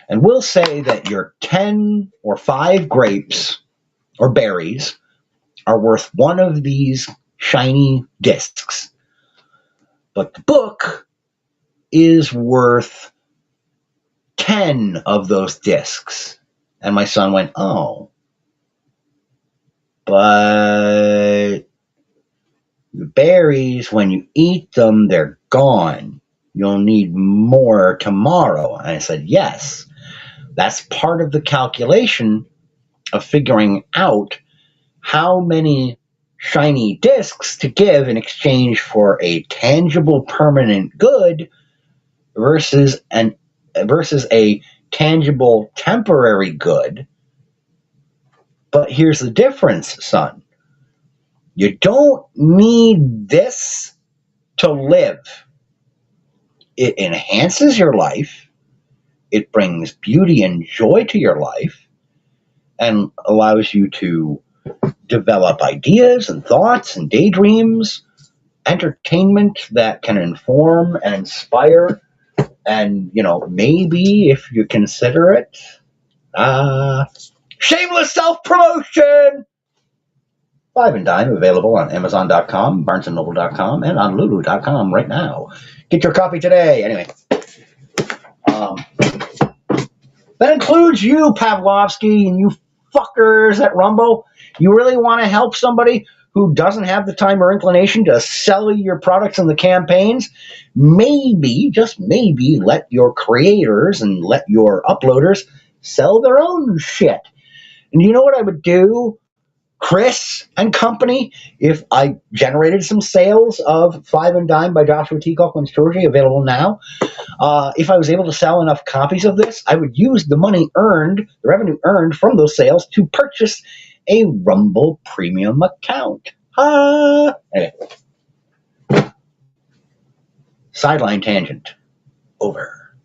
A: And we'll say that your 10 or 5 grapes or berries are worth one of these shiny discs. But the book is worth 10 of those discs. And my son went, oh, but the berries, when you eat them, they're gone. You'll need more tomorrow. And I said, yes, that's part of the calculation of figuring out how many shiny discs to give in exchange for a tangible permanent good versus a tangible temporary good. But here's the difference, son. You don't need this to live. It enhances your life. it brings beauty and joy to your life and allows you to develop ideas and thoughts and daydreams, entertainment that can inform and inspire, and, maybe if you consider it, shameless self-promotion! Five and Dime available on Amazon.com, BarnesandNoble.com, and on Lulu.com right now. Get your copy today. Anyway, that includes you, Pavlovsky, and you fuckers at Rumble. You really want to help somebody who doesn't have the time or inclination to sell your products in the campaigns? Maybe, just maybe, let your creators and let your uploaders sell their own shit. And you know what I would do, Chris and company, if I generated some sales of Five and Dime by Joshua T. Cochran's Trilogy, available now? If I was able to sell enough copies of this, I would use the money earned, the revenue earned from those sales, to purchase a Rumble Premium account. Anyway. Sideline tangent. Over.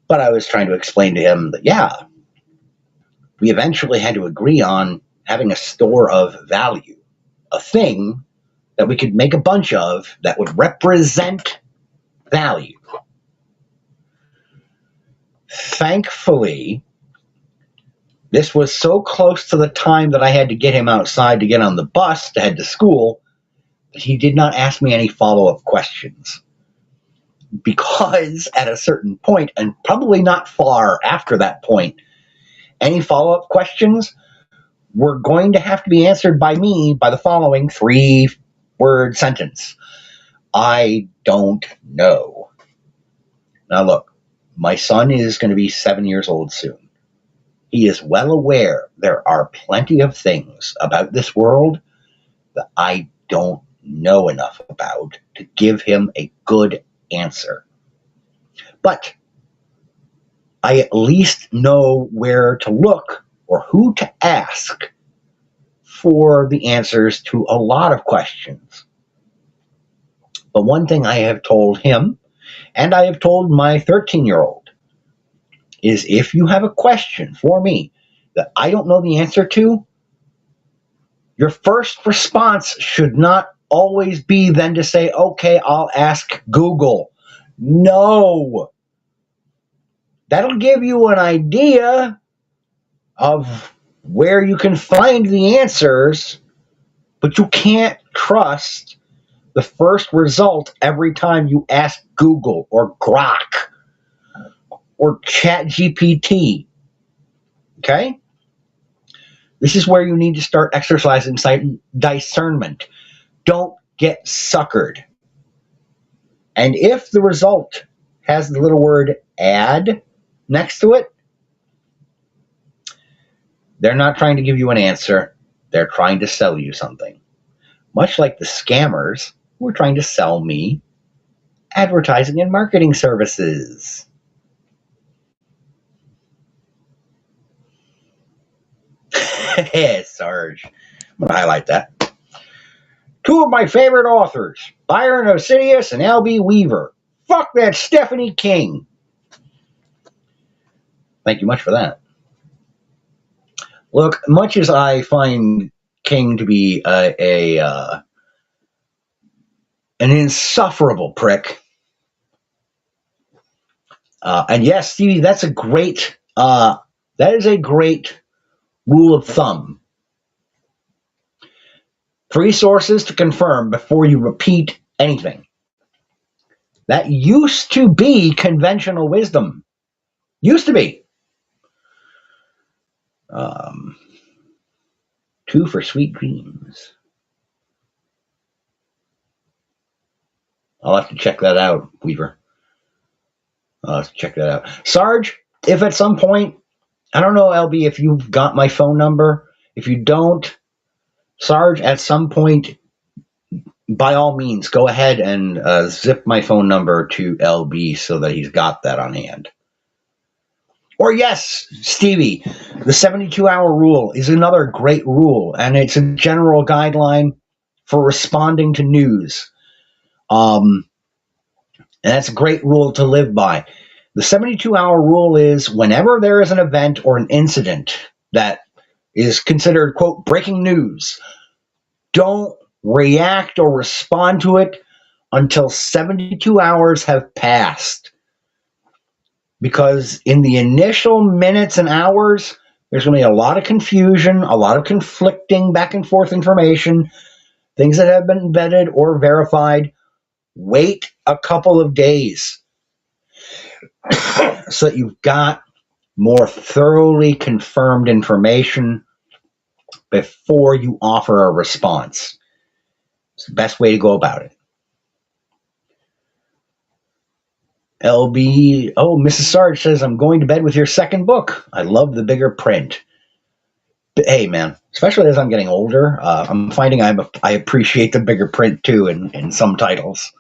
A: But I was trying to explain to him that, yeah, we eventually had to agree on having a store of value, a thing that we could make a bunch of that would represent value. Thankfully, this was so close to the time that I had to get him outside to get on the bus to head to school that he did not ask me any follow-up questions. Because at a certain point, and probably not far after that point, any follow-up questions were going to have to be answered by me by the following 3-word sentence. I don't know. Now look, my son is going to be 7 years old soon. He is well aware there are plenty of things about this world that I don't know enough about to give him a good answer. But I at least know where to look or who to ask for the answers to a lot of questions. But one thing I have told him, and I have told my 13-year-old, is if you have a question for me that I don't know the answer to, your first response should not always be then to say, okay, I'll ask Google. No. That'll give you an idea of where you can find the answers, but you can't trust the first result every time you ask Google or Grok or ChatGPT. Okay? This is where you need to start exercising discernment. Don't get suckered. And if the result has the little word "ad" next to it, they're not trying to give you an answer. They're trying to sell you something. Much like the scammers who are trying to sell me advertising and marketing services. Sarge. I'm going to highlight that. 2 of my favorite authors, Byron Osidius and L.B. Weaver. Fuck that Stephanie King. Thank you much for that. Look, much as I find King to be an insufferable prick, and yes, Stevie, that is a great rule of thumb. 3 sources to confirm before you repeat anything. That used to be conventional wisdom. Used to be. 2 for sweet dreams. I'll have to check that out, Weaver. I'll have to check that out. Sarge, if at some point, I don't know, LB, if you've got my phone number. If you don't, Sarge, at some point, by all means, go ahead and zip my phone number to LB so that he's got that on hand. Or yes, Stevie, the 72-hour rule is another great rule, and it's a general guideline for responding to news. And that's a great rule to live by. The 72-hour rule is whenever there is an event or an incident that is considered, quote, breaking news, don't react or respond to it until 72 hours have passed. Because in the initial minutes and hours, there's going to be a lot of confusion, a lot of conflicting back and forth information, things that have been vetted or verified. Wait a couple of days so that you've got more thoroughly confirmed information before you offer a response. It's the best way to go about it. LB, oh, Mrs. Sarge says, I'm going to bed with your second book. I love the bigger print. But hey, man, especially as I'm getting older, I'm finding I appreciate the bigger print too in some titles.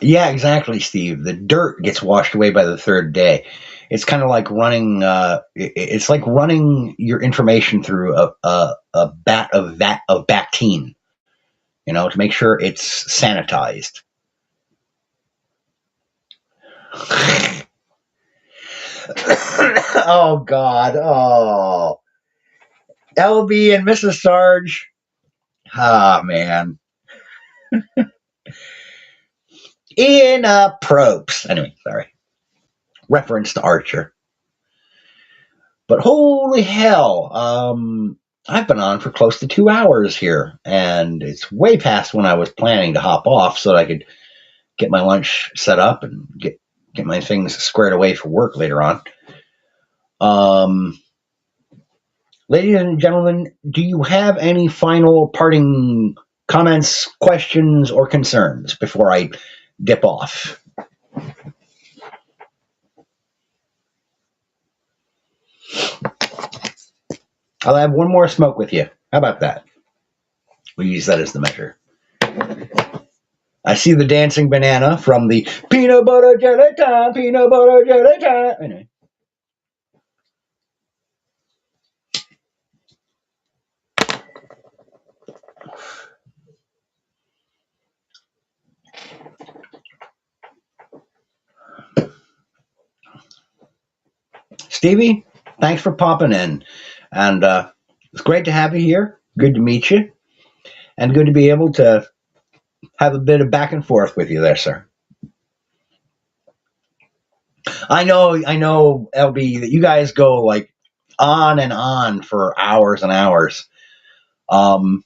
A: Yeah, exactly, Steve. The dirt gets washed away by the third day. It's kind of like running. It's like running your information through a vat of Bactine, to make sure it's sanitized. Oh God! Oh, LB and Mrs. Sarge. Ah, man. In Probes. Anyway, sorry. Reference to Archer. But holy hell, I've been on for close to 2 hours here, and it's way past when I was planning to hop off so that I could get my lunch set up and get my things squared away for work later on. Ladies and gentlemen, do you have any final parting comments, questions, or concerns before I dip off? I'll have one more smoke with you. How about that? We use that as the measure. I see the dancing banana from the peanut butter jelly time, peanut butter jelly time. Anyway. Stevie, thanks for popping in. And it's great to have you here. Good to meet you. And good to be able to have a bit of back and forth with you there, sir. I know, LB, that you guys go like on and on for hours and hours. I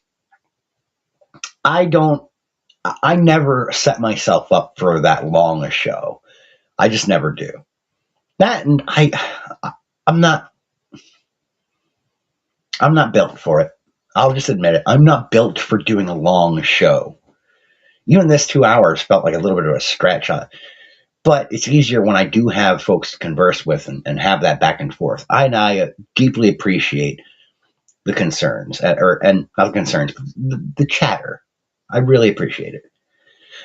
A: never set myself up for that long a show. I just never do. That, and I'm not built for it. I'll just admit it. I'm not built for doing a long show. Even this 2 hours felt like a little bit of a stretch on it. But it's easier when I do have folks to converse with and have that back and forth. I deeply appreciate the concerns, and not the concerns, but the chatter. I really appreciate it.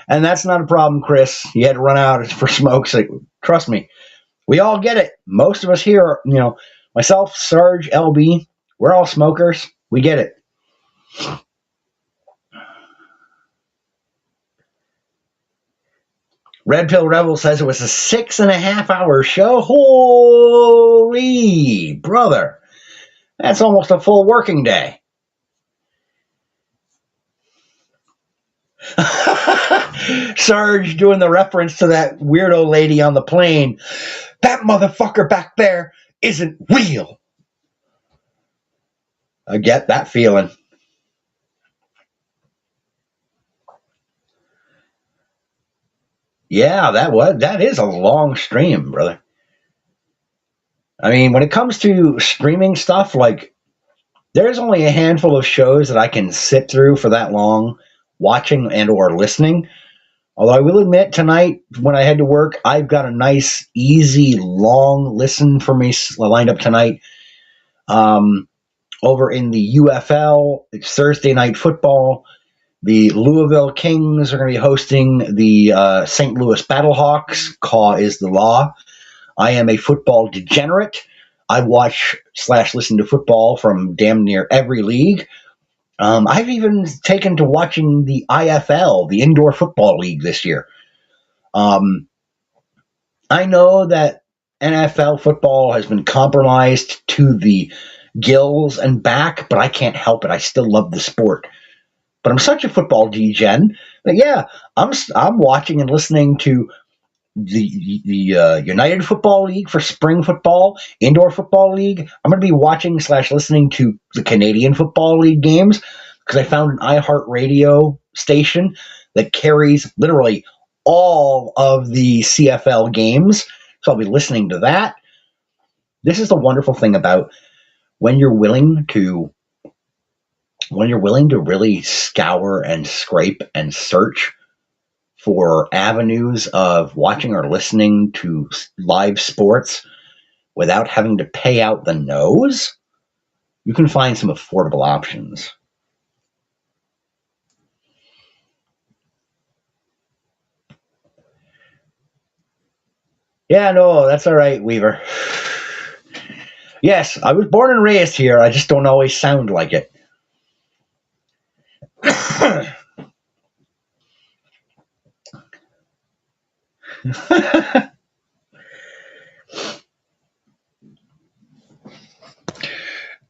A: And that's not a problem, Chris. You had to run out for smokes. Like, trust me, we all get it. Most of us here, myself, Sarge, LB, we're all smokers. We get it. Red Pill Rebel says it was a 6.5 hour show. Holy brother. That's almost a full working day. Sarge doing the reference to that weirdo lady on the plane. That motherfucker back there isn't real. I get that feeling. Yeah, that is a long stream, brother. I mean, when it comes to streaming stuff, like, there's only a handful of shows that I can sit through for that long, watching and or listening. Although I will admit, tonight when I head to work, I've got a nice, easy, long listen for me lined up tonight. Over in the UFL, it's Thursday Night Football. The Louisville Kings are going to be hosting the St. Louis Battlehawks. Caw is the law. I am a football degenerate. I watch / listen to football from damn near every league. I've even taken to watching the IFL, the Indoor Football League, this year. Um, I know that NFL football has been compromised to the gills and back, but I can't help it. I still love the sport. But I'm such a football degen that yeah, I'm watching and listening to the United Football League for spring football, Indoor Football League. I'm going to be watching slash listening to the Canadian Football League games because I found an iHeartRadio station that carries literally all of the CFL games. So I'll be listening to that. This is the wonderful thing about when you're willing to really scour and scrape and search for avenues of watching or listening to live sports without having to pay out the nose, you can find some affordable options. Yeah, no, that's all right, Weaver. Yes, I was born and raised here. I just don't always sound like it.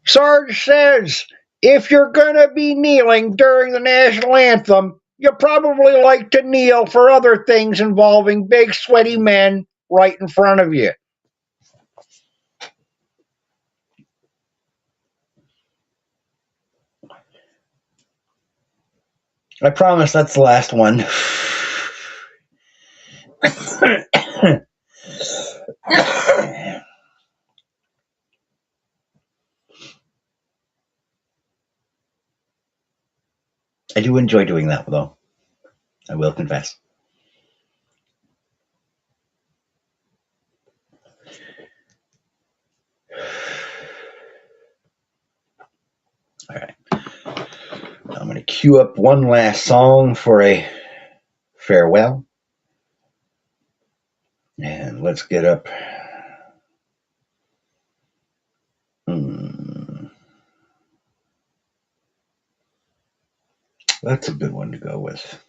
A: Sarge says, if you're going to be kneeling during the national anthem, you probably like to kneel for other things involving big, sweaty men right in front of you. I promise that's the last one. I do enjoy doing that, though. I will confess. All right. I'm going to cue up one last song for a farewell. And let's get up. That's a good one to go with.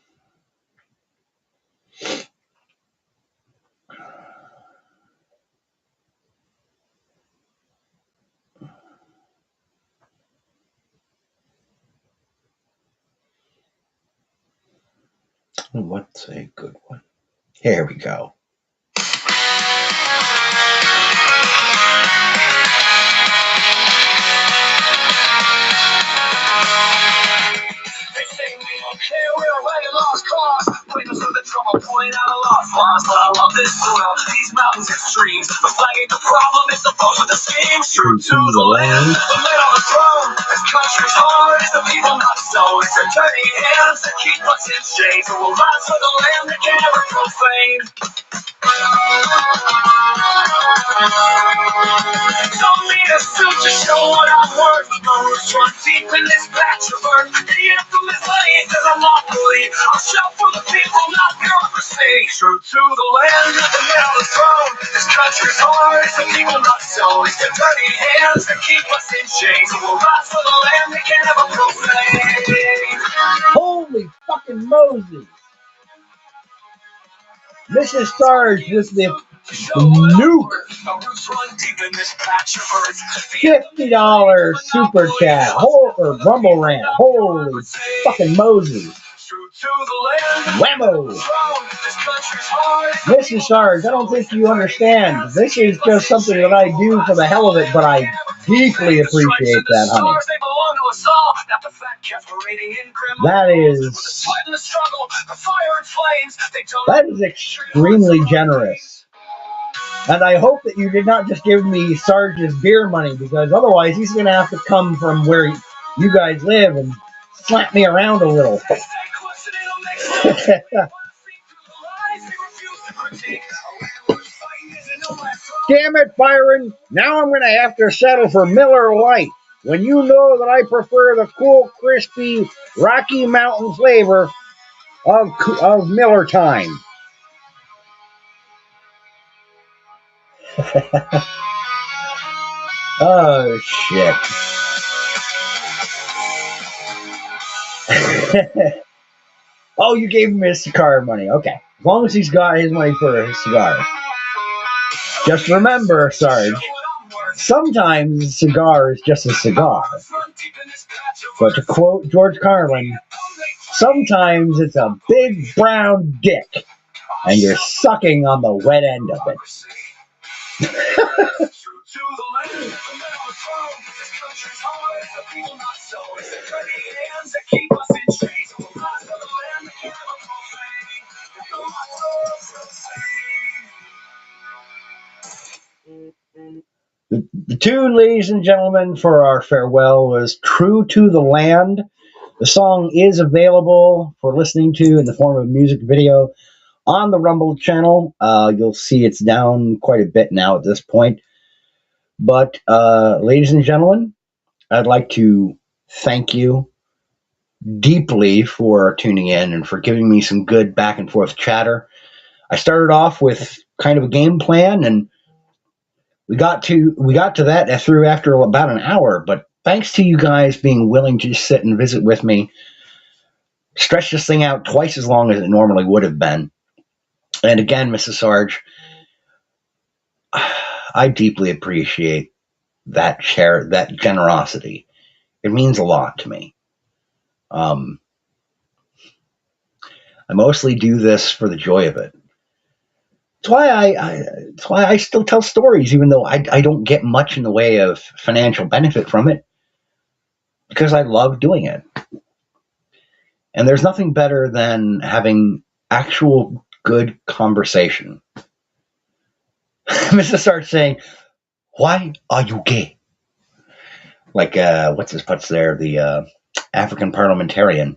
A: What's a good one? Here we go. Okay, we're already lost cause. Witness of the trouble, point out a lost loss. But I love this soil, these mountains and streams. The flag ain't the problem, it's the boast of the scheme. True to the land, the men on the throne. This country's hard, it's the people not so. It's their dirty hands that keep us in chains. So we'll rise for the land that can never profane. Don't need a suit to show what I'm worth. My roots run deep in this patch of earth. The anthem is late as I'm lawfully. I'll shout for the people, not bureaucracy. True to the land, the men on the throne. This country's hard, it's the people not so. It's the dirty hands that keep us in chains. So we'll rise for the land that can never profane. Holy fucking Moses! Mrs. Sarge with the nuke. $50 super chat. Or Rumble Rant. Holy fucking Moses. Whammo. Mrs. Sarge, I don't think you understand. This is just something that I do for the hell of it, but I deeply appreciate that, honey. That is extremely generous. And I hope that you did not just give me Sarge's beer money, because otherwise he's going to have to come from where you guys live and slap me around a little. Damn it, Byron. Now I'm going to have to settle for Miller Lite, when you know that I prefer the cool, crispy, Rocky Mountain flavor of Miller Time. Oh, shit. Oh, you gave him his cigar money. Okay. As long as he's got his money for his cigar. Just remember, Sarge, sometimes a cigar is just a cigar. But to quote George Carlin, sometimes it's a big brown dick, and you're sucking on the wet end of it. The tune, ladies and gentlemen, for our farewell was True to the Land. The song is available for listening to in the form of a music video on the Rumble channel. You'll see it's down quite a bit now at this point. But, ladies and gentlemen, I'd like to thank you deeply for tuning in and for giving me some good back and forth chatter. I started off with kind of a game plan, and we got to that through after about an hour. But thanks to you guys being willing to sit and visit with me, stretch this thing out twice as long as it normally would have been. And again, Mrs. Sarge, I deeply appreciate that generosity. It means a lot to me. I mostly do this for the joy of it. It's why I still tell stories, even though I don't get much in the way of financial benefit from it, because I love doing it. And there's nothing better than having actual good conversation. Mrs. starts saying, "Why are you gay?" Like, what's his putz there? The African parliamentarian.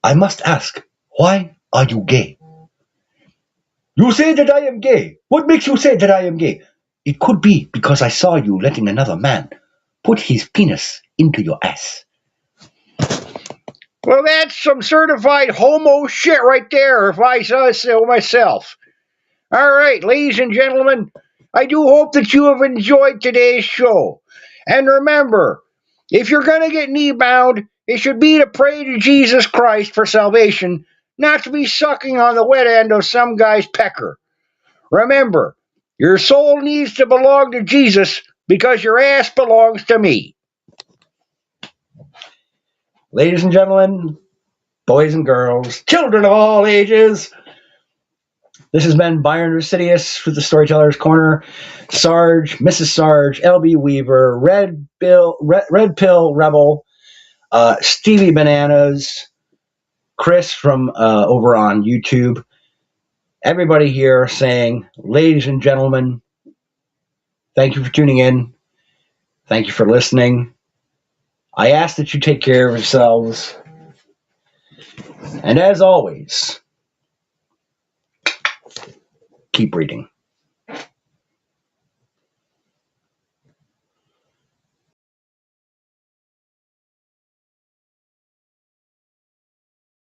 A: I must ask, why are you gay? You say that I am gay. What makes you say that I am gay? It could be because I saw you letting another man put his penis into your ass. Well, that's some certified homo shit right there, if I say so myself. All right, ladies and gentlemen, I do hope that you have enjoyed today's show. And remember, if you're going to get knee bound, it should be to pray to Jesus Christ for salvation, not to be sucking on the wet end of some guy's pecker. Remember, your soul needs to belong to Jesus because your ass belongs to me. Ladies and gentlemen, boys and girls, children of all ages, this has been Byron Residius for the Storyteller's Corner. Sarge, Mrs. Sarge, LB Weaver, Red Pill Rebel, Stevie Bananas, Chris from over on YouTube. Everybody here saying, ladies and gentlemen, thank you for tuning in. Thank you for listening. I ask that you take care of yourselves. And as always, keep reading.